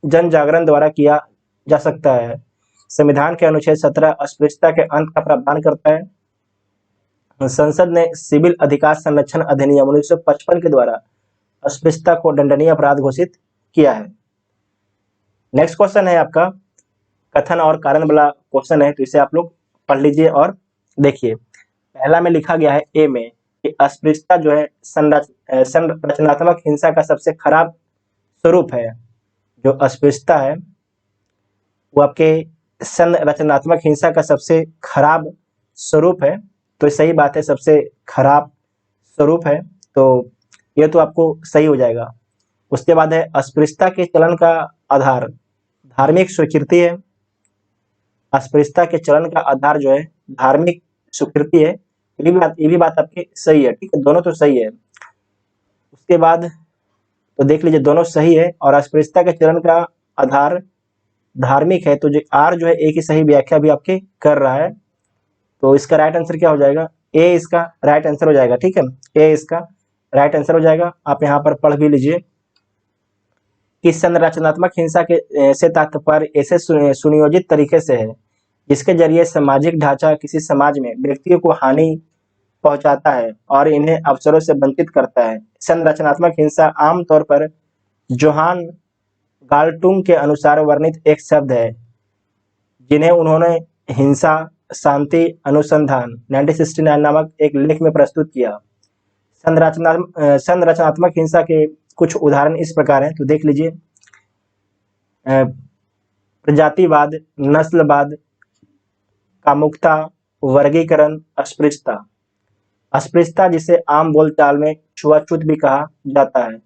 जन जागरण द्वारा किया जा सकता है। संविधान के अनुच्छेद 17 अस्पृश्यता के अंत का प्रावधान करता है। संसद ने सिविल अधिकार संरक्षण अधिनियम 1955 के द्वारा अस्पृश्यता को दंडनीय अपराध घोषित किया है। नेक्स्ट क्वेश्चन है आपका कथन और कारण वाला क्वेश्चन है, तो इसे आप लोग पढ़ लीजिए और देखिए। पहला में लिखा गया है ए में कि अस्पृश्यता जो है संरचनात्मक हिंसा का सबसे खराब स्वरूप है। जो अस्पृश्यता है वो आपके संरचनात्मक हिंसा का सबसे खराब स्वरूप है। तो सही बात है, सबसे खराब स्वरूप है, तो ये तो आपको सही हो जाएगा। उसके बाद है अस्पृश्यता के चलन का आधार धार्मिक स्वीकृति है। अस्पृश्यता के चलन का आधार जो है धार्मिक स्वीकृति है। ये भी बात आपकी सही है। ठीक है, दोनों तो सही है। उसके बाद तो देख लीजिए, दोनों सही है और अस्पृश्यता के चलन का आधार धार्मिक है। तो जो आर जो है एक ही सही व्याख्या भी आपके कर रहा है। तो इसका राइट आंसर क्या हो जाएगा? ए इसका राइट आंसर हो जाएगा। ठीक है, ए इसका राइट आंसर हो जाएगा। आप यहाँ पर पढ़ भी लीजिए कि संरचनात्मक हिंसा के से तात्पर्य ऐसे सुनियोजित तरीके से है जिसके जरिए सामाजिक ढांचा किसी समाज में व्यक्तियों को हानि पहुंचाता है और इन्हें अवसरों से वंचित करता है। संरचनात्मक हिंसा आमतौर पर जोहान गाल्टुंग के अनुसार वर्णित एक शब्द है जिन्हें उन्होंने हिंसा शांति अनुसंधान 1969 नामक एक लेख में प्रस्तुत किया। संरचनात्मक हिंसा के कुछ उदाहरण इस प्रकार हैं, तो देख लीजिए। प्रजातिवाद, नस्लवाद, कामुकता, वर्गीकरण, अस्पृश्यता। अस्पृश्यता जिसे आम बोलचाल में छुआछूत भी कहा जाता है,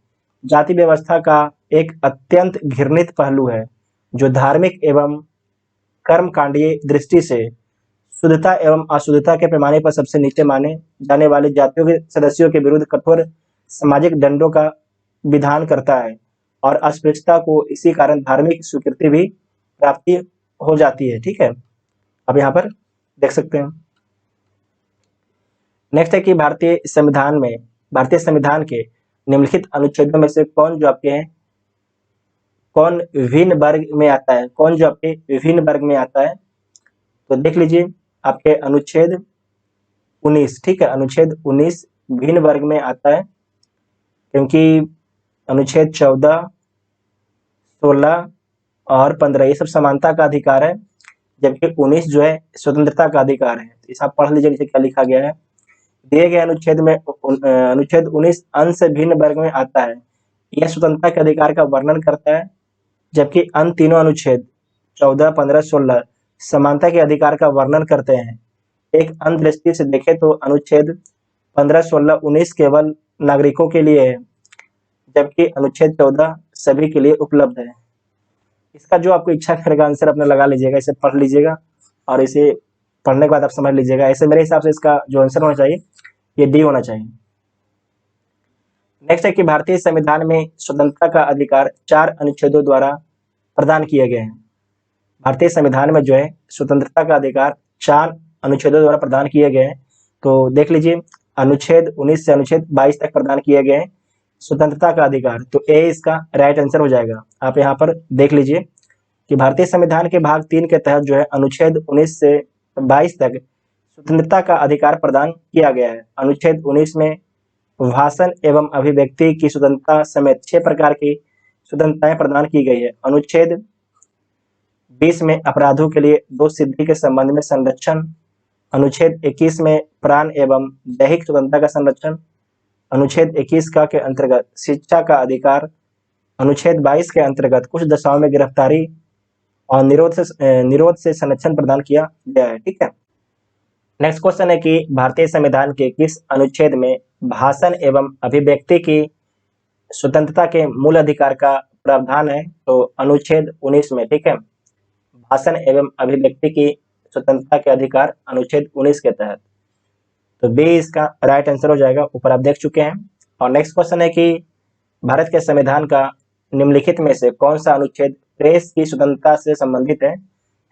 जाति व्यवस्था का एक अत्यंत घृणित पहलू है जो धार्मिक एवं कर्मकांडीय दृष्टि से शुद्धता एवं अशुद्धता के पैमाने पर सबसे नीचे माने जाने वाली जातियों के सदस्यों के विरुद्ध कठोर सामाजिक दंडों का विधान करता है और अस्पृश्यता को इसी कारण धार्मिक स्वीकृति भी प्राप्ति हो जाती है। ठीक है, अब यहाँ पर देख सकते हैं। नेक्स्ट है कि भारतीय संविधान के निम्नलिखित अनुच्छेदों में से कौन जो आपके हैं कौन विभिन्न वर्ग में आता है, कौन जो आपके विभिन्न वर्ग में आता है? तो देख लीजिए, आपके अनुच्छेद 19, ठीक है, अनुच्छेद 19 भिन्न वर्ग में आता है, क्योंकि अनुच्छेद 14, 16 और 15 ये सब समानता का अधिकार है, जबकि 19 जो है स्वतंत्रता का अधिकार है। तो इसे आप पढ़ लीजिए नीचे क्या लिखा गया है। दिए गए अनुच्छेद में अनुच्छेद 19 अंश से भिन्न वर्ग में आता है। यह स्वतंत्रता के अधिकार का वर्णन करता है, जबकि अन्य तीनों अनुच्छेद 14, 15, 16 समानता के अधिकार का वर्णन करते हैं। एक अन्य दृष्टि से देखें तो अनुच्छेद 15, 16, 19 केवल नागरिकों के लिए है, जबकि अनुच्छेद 14 सभी के लिए उपलब्ध है। इसका जो आपको इच्छा करेगा आंसर अपना लगा लीजिएगा, इसे पढ़ लीजिएगा और इसे पढ़ने के बाद आप समझ लीजिएगा। ऐसे मेरे हिसाब से इसका जो आंसर होना चाहिए ये डी होना चाहिए। नेक्स्ट है कि भारतीय संविधान में स्वतंत्रता का अधिकार 4 अनुच्छेदों द्वारा प्रदान किए गए हैं। भारतीय संविधान में जो है स्वतंत्रता का अधिकार 4 अनुच्छेदों द्वारा प्रदान किए गए हैं। तो देख लीजिए, अनुच्छेद 19 से अनुच्छेद 22 तक प्रदान किए गए हैं स्वतंत्रता का अधिकार। तो ए इसका राइट आंसर हो जाएगा। आप यहाँ पर देख लीजिए कि भारतीय संविधान के भाग 3 के तहत जो है अनुच्छेद 19 से 22 तक स्वतंत्रता का अधिकार प्रदान किया गया है। अनुच्छेद 19 में भाषण एवं अभिव्यक्ति की स्वतंत्रता समेत 6 प्रकार की स्वतंत्रताएं प्रदान की गई है। अनुच्छेद 20 में अपराधों के लिए दोष सिद्धि के संबंध में संरक्षण। अनुच्छेद 21 में प्राण एवं दैहिक स्वतंत्रता का संरक्षण। अनुच्छेद 21 का के अंतर्गत शिक्षा का अधिकार। अनुच्छेद 22 के अंतर्गत कुछ दशाओं में गिरफ्तारी और निरोध से संरक्षण प्रदान किया गया है। ठीक है, नेक्स्ट क्वेश्चन है कि भारतीय संविधान के किस अनुच्छेद में भाषण एवं अभिव्यक्ति की स्वतंत्रता के मूल अधिकार का प्रावधान है? तो अनुच्छेद 19 में। ठीक है, भाषण एवं अभिव्यक्ति की स्वतंत्रता के अधिकार अनुच्छेद 19 के तहत। तो बी इसका राइट आंसर हो जाएगा, ऊपर आप देख चुके हैं। और नेक्स्ट क्वेश्चन है कि भारत के संविधान का निम्नलिखित में से कौन सा अनुच्छेद प्रेस की स्वतंत्रता से संबंधित है?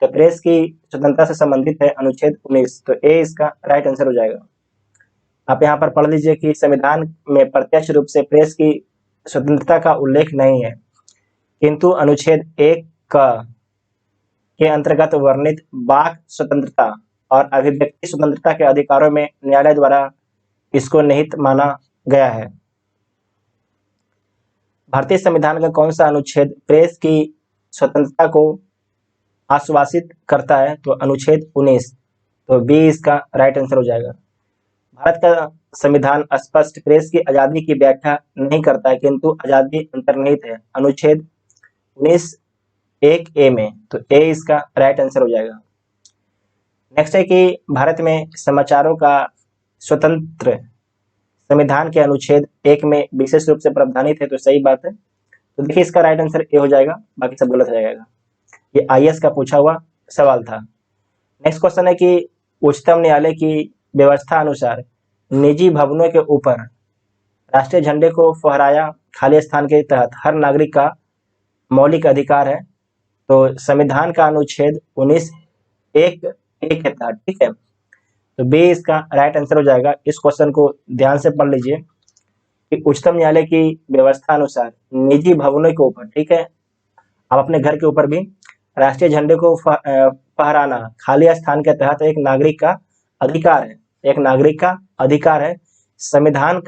तो प्रेस की स्वतंत्रता से संबंधित है अनुच्छेद 19। तो ए इसका राइट आंसर हो जाएगा। आप यहाँ पर पढ़ लीजिए कि संविधान में प्रत्यक्ष रूप से प्रेस की स्वतंत्रता का उल्लेख नहीं है, किंतु अनुच्छेद 1 के अंतर्गत वर्णित वाक स्वतंत्रता और अभिव्यक्ति स्वतंत्रता के अधिकारों में न्यायालय द्वारा इसको निहित माना गया है। भारतीय संविधान का कौन सा अनुच्छेद प्रेस की स्वतंत्रता को आश्वासित करता है? तो अनुच्छेद 19। तो बी इसका राइट आंसर हो जाएगा। भारत का संविधान स्पष्ट प्रेस की आजादी की व्याख्या नहीं करता है, किंतु आजादी अंतर्निहित है अनुच्छेद 19(1)(a) में। तो ए इसका राइट आंसर हो जाएगा। नेक्स्ट है कि भारत में समाचारों का स्वतंत्र संविधान के अनुच्छेद 1 में विशेष रूप से प्रावधानित है। तो सही बात है। तो देखिए इसका राइट आंसर ए हो जाएगा, बाकी सब गलत हो जाएगा। ये आईएएस का पूछा हुआ सवाल था। नेक्स्ट क्वेश्चन है कि उच्चतम न्यायालय की व्यवस्था अनुसार निजी भवनों के ऊपर राष्ट्रीय झंडे को फहराया खाली स्थान के तहत हर नागरिक का मौलिक अधिकार है। तो संविधान का अनुच्छेद 19(1)(a) के तहत। ठीक है, तो बी इसका राइट आंसर हो जाएगा। इस क्वेश्चन को ध्यान से पढ़ लीजिए कि उच्चतम न्यायालय की व्यवस्था अनुसार निजी भवनों के ऊपर, ठीक है, आप अपने घर के ऊपर भी राष्ट्रीय झंडे को फहराना खाली स्थान के तहत एक नागरिक का अधिकार है, एक नागरिक का अधिकार है। संविधान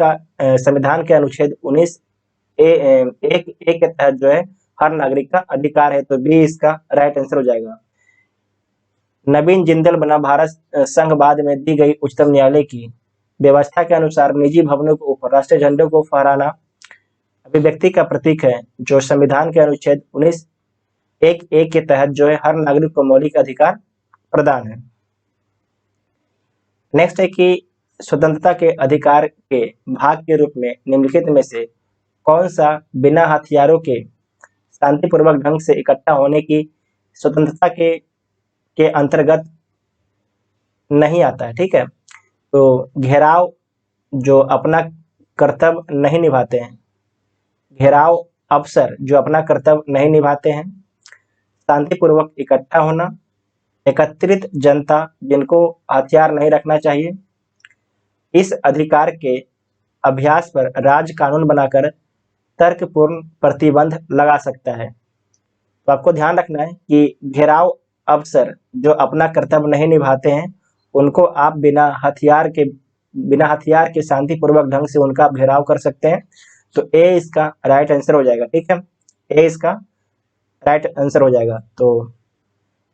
के अनुच्छेद 19(1)(a) के तहत जो है हर नागरिक का अधिकार है। तो बी इसका राइट आंसर हो जाएगा। नवीन जिंदल बना भारत संघ बाद में दी गई उच्चतम न्यायालय की व्यवस्था के अनुसार निजी भवनों के ऊपर राष्ट्रीय झंडे को फहराना अभिव्यक्ति का प्रतीक है, जो संविधान के अनुच्छेद 19(1)(a) के तहत जो है हर नागरिक को मौलिक अधिकार प्रदान है। नेक्स्ट है कि स्वतंत्रता के अधिकार के भाग के रूप में निम्नलिखित में से कौन सा बिना हथियारों के शांतिपूर्वक ढंग से इकट्ठा होने की स्वतंत्रता के अंतर्गत नहीं आता है? ठीक है, तो घेराव जो अपना कर्तव्य नहीं निभाते हैं, घेराव अफसर जो अपना कर्तव्य नहीं निभाते हैं, शांतिपूर्वक इकट्ठा होना, एकत्रित जनता जिनको हथियार नहीं रखना चाहिए, इस अधिकार के अभ्यास पर राज्य कानून बनाकर तर्कपूर्ण प्रतिबंध लगा सकता है। तो आपको ध्यान रखना है कि घेराव अफसर जो अपना कर्तव्य नहीं निभाते हैं उनको आप बिना हथियार के बिना हथियार के शांतिपूर्वक ढंग से उनका घेराव कर सकते हैं। तो ए इसका राइट आंसर हो जाएगा। ठीक है, ए इसका राइट आंसर हो जाएगा। तो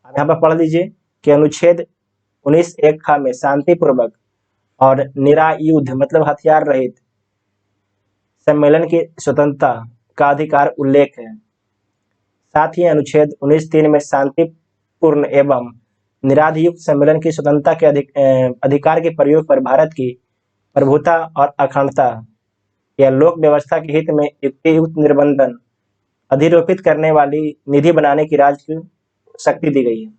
आप यहाँ पर पढ़ लीजिए कि अनुच्छेद 19(1) ख में शांतिपूर्वक और निरायुध मतलब हथियार रहित सम्मेलन की स्वतंत्रता का अधिकार उल्लेख है। साथ ही अनुच्छेद 19(3) में शांतिपूर्ण एवं निरायुध सम्मेलन की स्वतंत्रता के अधिकार के प्रयोग पर भारत की प्रभुता और अखंडता या लोक व्यवस्था के हित में युक्तियुक्त निर्बंधन अधिरोपित करने वाली निधि बनाने की राज्य की शक्ति दी गई है।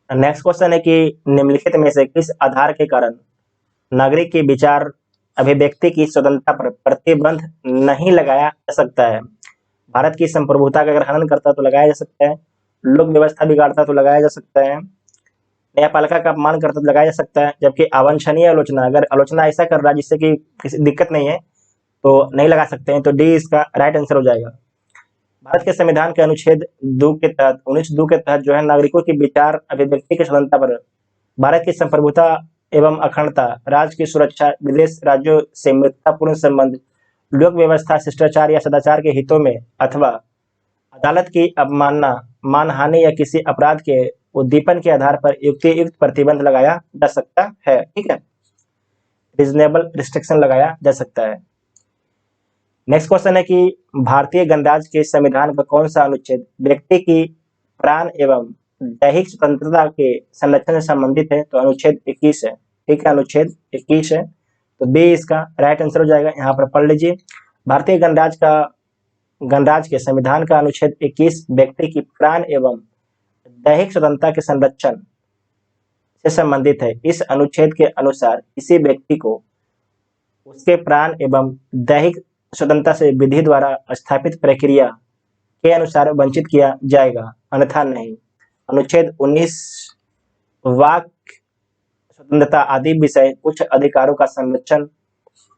नेक्स्ट क्वेश्चन है कि निम्नलिखित में से किस आधार के कारण नागरिक के विचार अभिव्यक्ति की स्वतंत्रता पर प्रतिबंध नहीं लगाया जा सकता है। भारत की संप्रभुता का अगर हनन करता तो लगाया जा सकता है, लोक व्यवस्था बिगाड़ता तो लगाया जा सकता है, न्यायपालिका का अपमान करता तो लगाया जा सकता है, जबकि अवांछनीय आलोचना अगर आलोचना ऐसा कर रहा है जिससे कि किसी दिक्कत नहीं है तो नहीं लगा सकते हैं। तो डी इसका राइट आंसर हो जाएगा। भारत के संविधान के अनुच्छेद 2 के तहत 19(2) के तहत जो है नागरिकों की विचार अभिव्यक्ति की स्वतंत्रता पर भारत की संप्रभुता एवं अखंडता, राज्य की सुरक्षा, विदेश राज्यों से मित्रतापूर्ण संबंध, लोक व्यवस्था, शिष्टाचार या सदाचार के हितों में अथवा अदालत की अवमानना, मानहानि या किसी अपराध के उद्दीपन के आधार पर युक्तियुक्त प्रतिबंध लगाया जा सकता है। ठीक है, रीजनेबल रिस्ट्रिक्शन लगाया जा सकता है। नेक्स्ट क्वेश्चन है कि भारतीय गणराज्य के संविधान का कौन सा अनुच्छेद व्यक्ति की प्राण एवं दैहिक स्वतंत्रता के संरक्षण से संबंधित है? तो अनुच्छेद 21 है। ठीक है, अनुच्छेद 21 है। तो बी इसका राइट आंसर हो जाएगा। यहाँ पर पढ़ लीजिए, भारतीय गणराज्य के संविधान का अनुच्छेद 21 व्यक्ति की प्राण एवं दैहिक स्वतंत्रता के संरक्षण से संबंधित है। इस अनुच्छेद के अनुसार किसी व्यक्ति को उसके प्राण एवं दैहिक स्वतंत्रता से विधि द्वारा स्थापित प्रक्रिया के अनुसार वंचित किया जाएगा, अन्यथा नहीं। अनुच्छेद 19 वाक स्वतंत्रता आदि विषय कुछ अधिकारों का संरक्षण।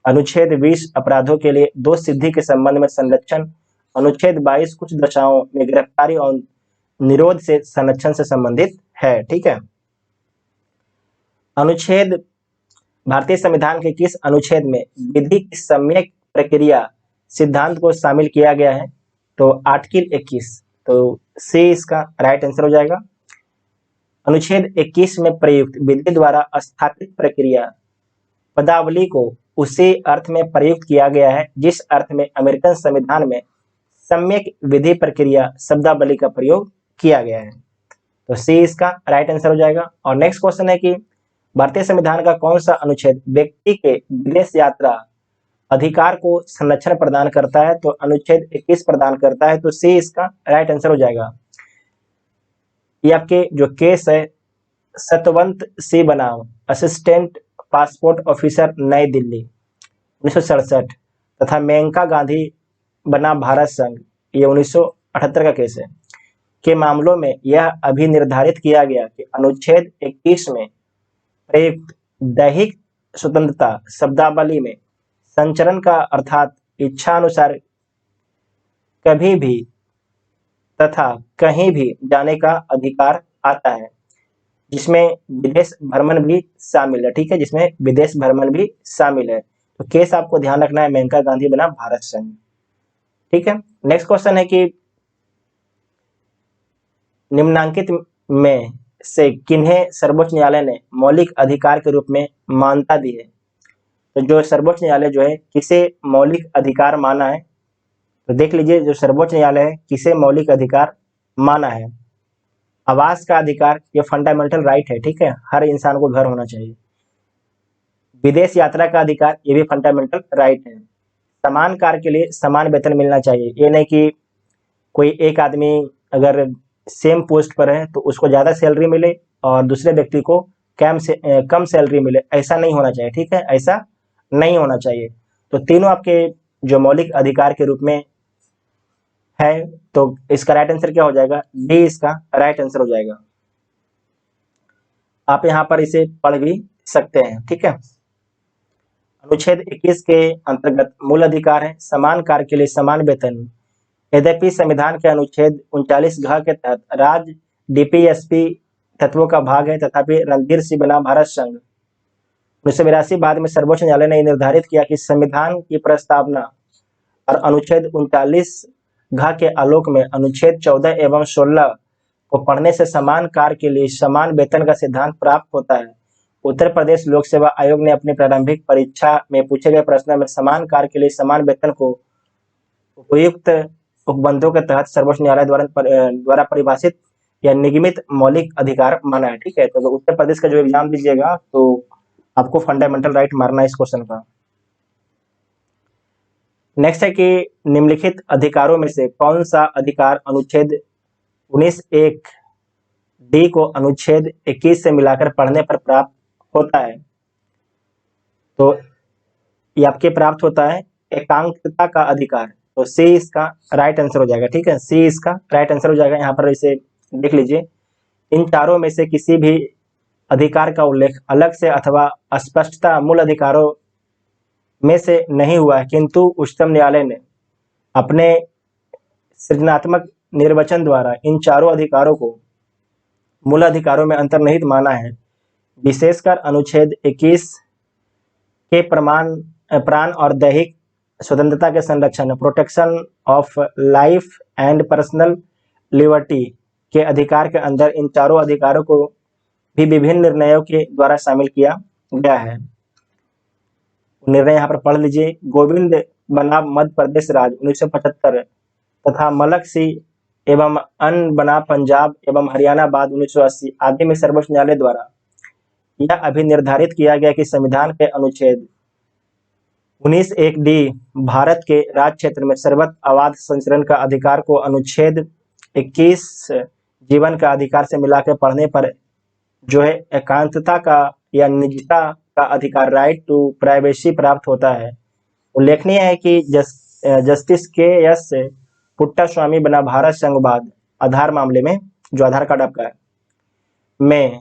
अनुच्छेद 20 अपराधों के लिए दोष सिद्धि के संबंध में संरक्षण। अनुच्छेद 22 कुछ दशाओं में गिरफ्तारी और निरोध से संरक्षण से संबंधित है। ठीक है, अनुच्छेद भारतीय संविधान के किस अनुच्छेद में विधि की सम्यक प्रक्रिया सिद्धांत को शामिल किया गया है? तो आर्टिकल 21। तो सी इसका राइट आंसर हो जाएगा। अनुच्छेद 21 में प्रयुक्त विधि द्वारा स्थापित प्रक्रिया पदावली को उसी अर्थ में प्रयुक्त किया गया है जिस अर्थ में अमेरिकन संविधान में सम्यक विधि प्रक्रिया शब्दावली का प्रयोग किया गया है। तो सी इसका राइट आंसर हो जाएगा। और नेक्स्ट क्वेश्चन है कि भारतीय संविधान का कौन सा अनुच्छेद व्यक्ति के विदेश यात्रा अधिकार को संरक्षण प्रदान करता है? तो अनुच्छेद 21 प्रदान करता है। तो सी इसका राइट आंसर हो जाएगा। ये आपके जो केस है सतवंत सी बनाम असिस्टेंट पासपोर्ट ऑफिसर नई दिल्ली 1967 तथा मेनका गांधी बनाम भारत संघ ये 1978 का केस है के मामलों में यह अभी निर्धारित किया गया कि अनुच्छेद 21 में प्रयुक्त दैहिक स्वतंत्रता शब्दावली में संचरण का अर्थात इच्छानुसार कभी भी तथा कहीं भी जाने का अधिकार आता है, जिसमें विदेश भ्रमण भी शामिल है। ठीक है, जिसमें विदेश भ्रमण भी शामिल है। तो केस आपको ध्यान रखना है मेनका गांधी बनाम भारत संघ। ठीक है, नेक्स्ट क्वेश्चन है कि निम्नांकित में से किन्हें सर्वोच्च न्यायालय ने मौलिक अधिकार के रूप में मान्यता दी है? तो जो सर्वोच्च न्यायालय जो है किसे मौलिक अधिकार माना है? तो देख लीजिए, जो सर्वोच्च न्यायालय है किसे मौलिक अधिकार माना है? आवास का अधिकार, ये फंडामेंटल राइट है। ठीक है, हर इंसान को घर होना चाहिए। विदेश यात्रा का अधिकार, ये भी फंडामेंटल राइट है। समान कार्य के लिए समान वेतन मिलना चाहिए, ये नहीं कि कोई एक आदमी अगर सेम पोस्ट पर है तो उसको ज़्यादा सैलरी मिले और दूसरे व्यक्ति को कम सैलरी मिले, ऐसा नहीं होना चाहिए। ठीक है, ऐसा नहीं होना चाहिए। तो तीनों आपके जो मौलिक अधिकार के रूप में है, तो इसका राइट आंसर क्या हो जाएगा? डी इसका राइट आंसर हो जाएगा। आप यहाँ पर इसे पढ़ भी सकते हैं। ठीक है, अनुच्छेद 21 के अंतर्गत मूल अधिकार है समान कार्य के लिए समान वेतन। यद्यपि संविधान के अनुच्छेद 39 घ के तहत राज्य डीपीएसपी तत्वों का भाग है, तथापि रणधीर सिंह बनाम भारत संघ 1982 बाद में सर्वोच्च न्यायालय ने निर्धारित किया कि संविधान की प्रस्तावना और अनुच्छेद 39 घ के आलोक में अनुच्छेद 14 एवं 16 को पढ़ने से समान कार्य के लिए समान वेतन का सिद्धांत प्राप्त होता है। उत्तर प्रदेश लोक सेवा आयोग ने अपनी प्रारंभिक परीक्षा में पूछे गए प्रश्न में समान कार्य के लिए समान वेतन को उपयुक्त उपबंधों के तहत सर्वोच्च न्यायालय द्वारा परिभाषित या निगमित मौलिक अधिकार माना है। ठीक है, तो उत्तर प्रदेश का जो एग्जाम दीजिएगा तो आपको फंडामेंटल राइट मारना है इस क्वेश्चन का। नेक्स्ट है कि निम्नलिखित अधिकारों में से कौन सा अधिकार अनुच्छेद 19(1) डी को अनुच्छेद 21 से मिलाकर पढ़ने पर प्राप्त होता है। तो ये आपके प्राप्त होता है एकांकता का अधिकार। तो सी इसका राइट आंसर हो जाएगा। ठीक है, सी इसका राइट आंसर हो जाएगा। यहाँ पर इसे देख लीजिए, इन चारों में से किसी भी अधिकार का उल्लेख अलग से अथवा स्पष्टता मूल अधिकारों में से नहीं हुआ है, किंतु उच्चतम न्यायालय ने अपने सृजनात्मक निर्वचन द्वारा इन चारों अधिकारों को मूल अधिकारों में अंतर्निहित माना है। विशेषकर अनुच्छेद 21 के प्राण और दैहिक स्वतंत्रता के संरक्षण, protection of life and personal liberty के अधिकार के अंदर इन चारों अधिकारों को भी विभिन्न निर्णयों के द्वारा शामिल किया गया है। निर्णय यहाँ पर पढ़ लीजिए। गोविंद बनाम मध्य प्रदेश राज्य 1975 तथा मलक सिंह एवं अन बनाम पंजाब एवं हरियाणा बाद 1980 आदि में सर्वोच्च न्यायालय द्वारा यह अभी निर्धारित किया गया कि संविधान के अनुच्छेद 19(1) डी भारत के राज्य क्षेत्र में सर्वत्र अबाध संचरण का अधिकार को अनुच्छेद 21 जीवन का अधिकार से मिलाकर पढ़ने पर जो है एकांतता का या निजता का अधिकार, राइट टू प्राइवेसी, प्राप्त होता है। उल्लेखनीय है कि जस्टिस के.एस. पुट्टास्वामी बना भारत संघवाद आधार मामले में, जो आधार कार्ड आपका है, में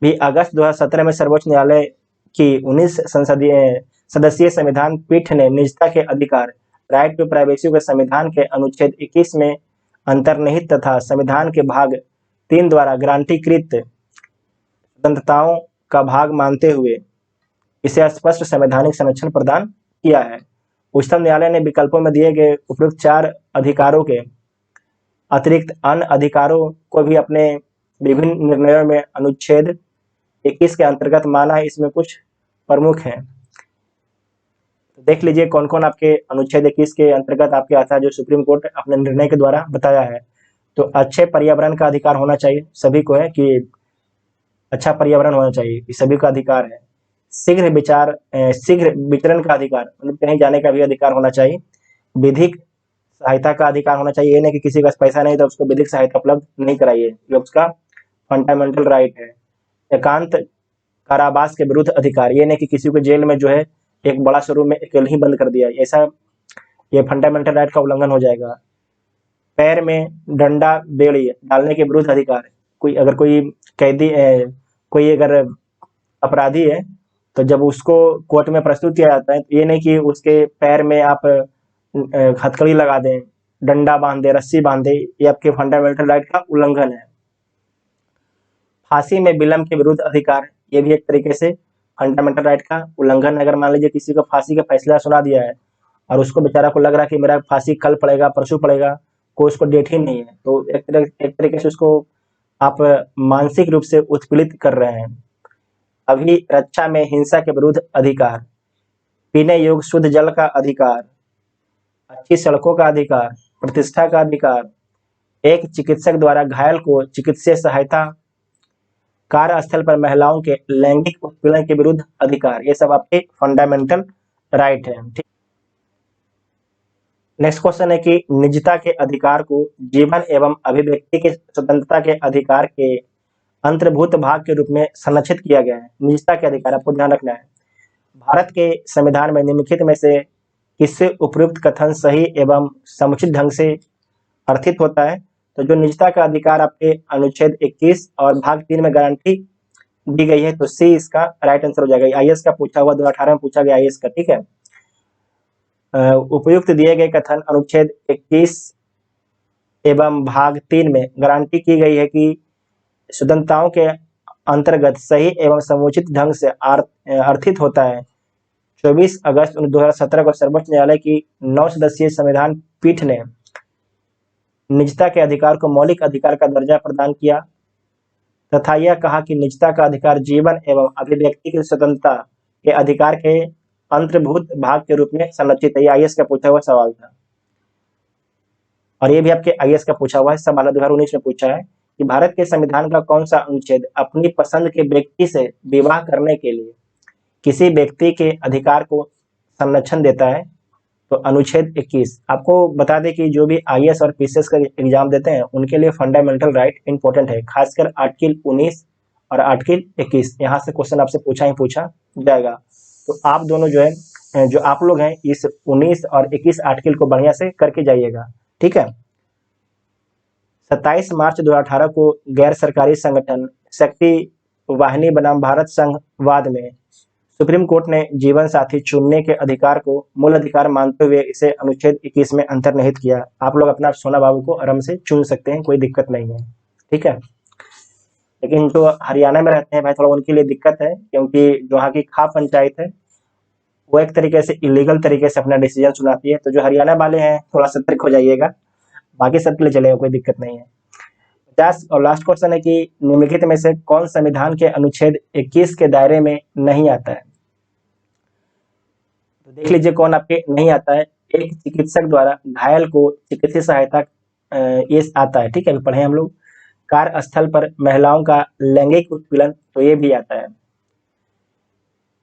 भी अगस्त 2017 में सर्वोच्च न्यायालय की 19 सदस्यीय संविधान पीठ ने निजता के अधिकार, राइट टू प्राइवेसी को संविधान के अनुच्छेद 21 में अंतर्निहित तथा संविधान के भाग 3 द्वारा गारंटीकृत स्वतंत्रताओं का भाग मानते हुए इसे स्पष्ट संवैधानिक संरक्षण प्रदान किया है। उच्चतम न्यायालय ने विकल्पों में दिए गए उपयुक्त 4 अधिकारों के अतिरिक्त अन्य अधिकारों को भी अपने विभिन्न निर्णयों में अनुच्छेद 21 के अंतर्गत माना है। इसमें कुछ प्रमुख हैं, तो देख लीजिए कौन कौन आपके अनुच्छेद 21 के अंतर्गत आपके आता है, जो सुप्रीम कोर्ट अपने निर्णय के द्वारा बताया है। तो अच्छे पर्यावरण का अधिकार होना चाहिए, सभी को है कि अच्छा पर्यावरण होना चाहिए, ये सभी का अधिकार है। शीघ्र विचरण का अधिकार, मतलब कहीं जाने का भी अधिकार होना चाहिए। विधिक सहायता का अधिकार होना चाहिए, ये नहीं कि किसी का पैसा नहीं तो उसको विधिक सहायता उपलब्ध नहीं कराइए, ये उसका फंडामेंटल राइट है। एकांत कारावास के विरुद्ध अधिकार, ये नहीं कि किसी को जेल में जो है एक बड़ा शोरूम में अकेले ही बंद कर दिया, ऐसा ये फंडामेंटल राइट का उल्लंघन हो जाएगा। पैर में डंडा बेड़ी डालने के विरुद्ध अधिकार, कोई कैदी कोई अगर अपराधी है तो जब उसको कोर्ट में प्रस्तुत किया जाता है तो ये नहीं कि उसके पैर में आप हथकड़ी लगा दें, डंडा बांध दे, रस्सी बांध दे, ये आपके फंडामेंटल राइट का उल्लंघन है। फांसी में विलंब के विरुद्ध अधिकार, ये भी एक तरीके से फंडामेंटल राइट का उल्लंघन। अगर मान लीजिए किसी को फांसी का फैसला सुना दिया है और उसको बेचारा को लग रहा है कि मेरा फांसी कल पड़ेगा, परसों पड़ेगा, कोई उसको डेट ही नहीं है, तो एक तरीके से उसको आप मानसिक रूप से उत्पीड़ित कर रहे हैं। अभी रक्षा में हिंसा के विरुद्ध अधिकार, पीने योग्य शुद्ध जल का अधिकार, अच्छी सड़कों का अधिकार, प्रतिष्ठा का अधिकार, एक चिकित्सक द्वारा घायल को चिकित्सीय सहायता, कार्यस्थल पर महिलाओं के लैंगिक उत्पीड़न के विरुद्ध अधिकार, ये सब आपके फंडामेंटल राइट है। ठीक, नेक्स्ट क्वेश्चन है कि निजता के अधिकार को जीवन एवं अभिव्यक्ति की स्वतंत्रता के अधिकार के अंतर्भूत भाग के रूप में संरक्षित किया गया है। निजता के अधिकार आपको ध्यान रखना है। भारत के संविधान में निम्नलिखित में से किससे उपयुक्त कथन सही एवं समुचित ढंग से अर्थित होता है? तो जो निजता का अधिकार आपके अनुच्छेद 21 और भाग 3 में गारंटी दी गई है, तो सी इसका राइट आंसर हो जाएगा। आईएएस का पूछा हुआ 2018 में पूछा गया आईएएस का। ठीक है, उपयुक्त दिए गए कथन अनुच्छेद 21 एवं भाग 3 में गारंटी की गई है कि स्वतंत्रताओं के अंतर्गत सही एवं समुचित ढंग से अर्थित होता है। 24 अगस्त 2017 को सर्वोच्च न्यायालय की 9 सदस्यीय संविधान पीठ ने निजता के अधिकार को मौलिक अधिकार का दर्जा प्रदान किया तथा यह कहा कि निजता का अधिकार जीवन एवं अभिव्यक्ति की स्वतंत्रता के अधिकार के अंतर्भूत भाग के रूप में संरक्षित है। ये आईएएस का पूछा हुआ सवाल था और ये भी आपके आईएएस का पूछा हुआ है। सवाल 2019 में पूछा है कि भारत के संविधान का कौन सा अनुच्छेद अपनी पसंद के व्यक्ति से विवाह करने के लिए किसी व्यक्ति के अधिकार को संरक्षण देता है? तो अनुच्छेद 21। आपको बता दें कि जो भी आईएएस और पीसीएस का एग्जाम देते हैं उनके लिए फंडामेंटल राइट इंपॉर्टेंट है, खासकर आर्टिकल 19 और आर्टिकल 21। यहाँ से क्वेश्चन आपसे पूछा जाएगा। तो आप दोनों जो है, जो आप लोग हैं, इस 19 और 21 आर्टिकल को बढ़िया से करके जाइएगा, ठीक है। 27 मार्च 2018 को गैर सरकारी संगठन शक्ति वाहिनी बनाम भारत संघवाद में सुप्रीम कोर्ट ने जीवन साथी चुनने के अधिकार को मूल अधिकार मानते हुए इसे अनुच्छेद 21 में अंतर्निहित किया। आप लोग अपना सोना बाबू को आराम से चुन सकते हैं, कोई दिक्कत नहीं है, ठीक है। लेकिन जो हरियाणा में रहते हैं भाई, थोड़ा उनके लिए दिक्कत है, क्योंकि जो वहाँ की खाप पंचायत है वो एक तरीके से इलीगल तरीके से अपना डिसीजन सुनाती है। तो जो हरियाणा वाले हैं थोड़ा सतर्क हो जाइएगा, बाकी सबके लिए चलेगा, कोई दिक्कत नहीं है। 50 और लास्ट क्वेश्चन है कि निम्नलिखित में से कौन संविधान के अनुच्छेद 21 के दायरे में नहीं आता है? तो देख लीजिए कौन आपके नहीं आता है। एक चिकित्सक द्वारा घायल को चिकित्सीय सहायता ये आता है, ठीक है, अभी पढ़े हम लोग। कार्यस्थल पर महिलाओं का लैंगिक उत्पीड़न, तो ये भी आता है।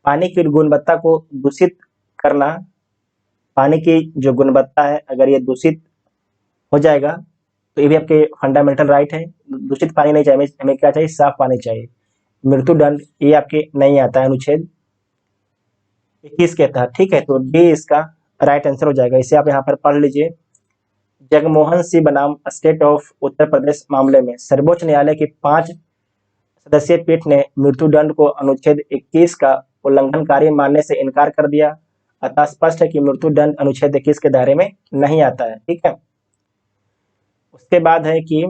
पानी की गुणवत्ता को दूषित करना, पानी की जो गुणवत्ता है अगर ये दूषित हो जाएगा तो ये भी आपके फंडामेंटल राइट है। दूषित पानी नहीं चाहिए, हमें क्या चाहिए? साफ पानी चाहिए। मृत्युदंड, ये आपके नहीं आता है अनुच्छेद 21 के तहत, ठीक है। तो डी इसका राइट आंसर हो जाएगा। इसे आप यहाँ पर पढ़ लीजिए। जगमोहन सिंह बनाम स्टेट ऑफ उत्तर प्रदेश मामले में सर्वोच्च न्यायालय की 5 सदस्यीय पीठ ने मृत्युदंड को अनुच्छेद 21 का उल्लंघनकारी मानने से इनकार कर दिया। अतः स्पष्ट है कि मृत्युदंड अनुच्छेद 21 के दायरे में नहीं आता है, ठीक है। उसके बाद है कि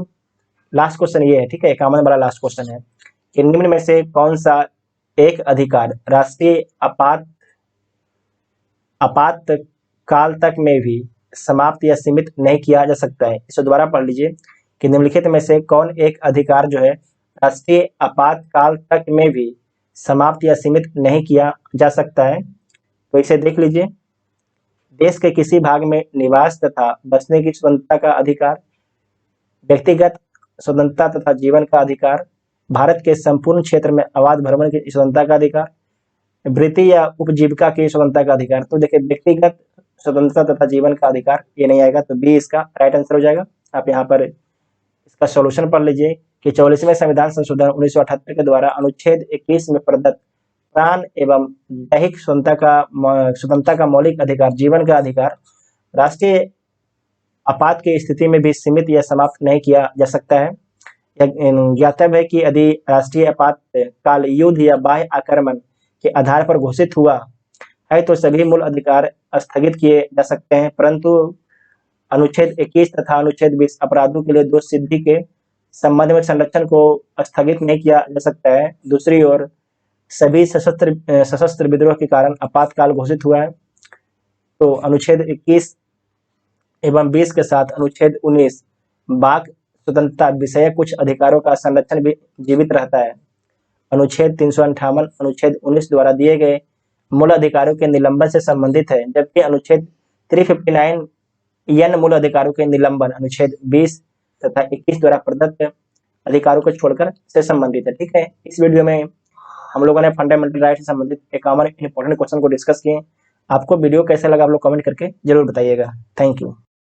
लास्ट क्वेश्चन ये है, ठीक है, 51 वाला लास्ट क्वेश्चन है कि निम्न में से कौन सा एक अधिकार राष्ट्रीय आपातकाल तक में भी समाप्त या सीमित नहीं किया जा सकता है? इसे दोबारा पढ़ लीजिए कि निम्नलिखित में से कौन एक अधिकार जो है राष्ट्रीय आपातकाल तक में भी समाप्त या सीमित नहीं किया जा सकता है? तो इसे देख लीजिए। देश के किसी भाग में निवास तथा बसने की स्वतंत्रता का अधिकार, व्यक्तिगत स्वतंत्रता तथा जीवन का अधिकार, भारत के संपूर्ण क्षेत्र में अबाध भ्रमण की स्वतंत्रता का अधिकार, वृत्ति या उपजीविका की स्वतंत्रता का अधिकार। तो देखिए व्यक्तिगत स्वतंत्रता तथा जीवन का अधिकार ये नहीं आएगा, तो बी इसका राइट आंसर हो जाएगा। आप यहाँ पर इसका सॉल्यूशन पढ़ लीजिए कि 44वें संविधान संशोधन 1978 के द्वारा अनुच्छेद 21 में प्रदत्त प्राण एवं दैहिक स्वतंत्रता का मौलिक अधिकार, जीवन का अधिकार, राष्ट्रीय आपात की स्थिति में भी सीमित या समाप्त नहीं किया जा सकता है। ज्ञातव्य है कि यदि राष्ट्रीय आपातकाल युद्ध या बाह्य आक्रमण के आधार पर घोषित हुआ है तो सभी मूल अधिकार स्थगित किए जा सकते हैं, परंतु अनुच्छेद 21 तथा अनुच्छेद 20 अपराधों के लिए दोष सिद्धि के संबंध में संरक्षण को स्थगित नहीं किया जा सकता है। दूसरी ओर सभी सशस्त्र विद्रोह के कारण आपातकाल घोषित हुआ है, तो अनुच्छेद 21 एवं 20 के साथ अनुच्छेद 19 वाक स्वतंत्रता विषय कुछ अधिकारों का संरक्षण भी जीवित रहता है। अनुच्छेद 358 अनुच्छेद 19 द्वारा दिए गए मूल अधिकारों के निलंबन से संबंधित है, जबकि अनुच्छेद 359 एन मूल अधिकारों के निलंबन अनुच्छेद 20 तथा 21 द्वारा प्रदत्त अधिकारों को छोड़कर से संबंधित है, ठीक है। इस वीडियो में हम लोगों ने फंडामेंटल राइट से संबंधित 51 इंपॉर्टेंट क्वेश्चन को डिस्कस किए। आपको वीडियो कैसा लगा आप लोग कमेंट करके जरूर बताइएगा। Thank you.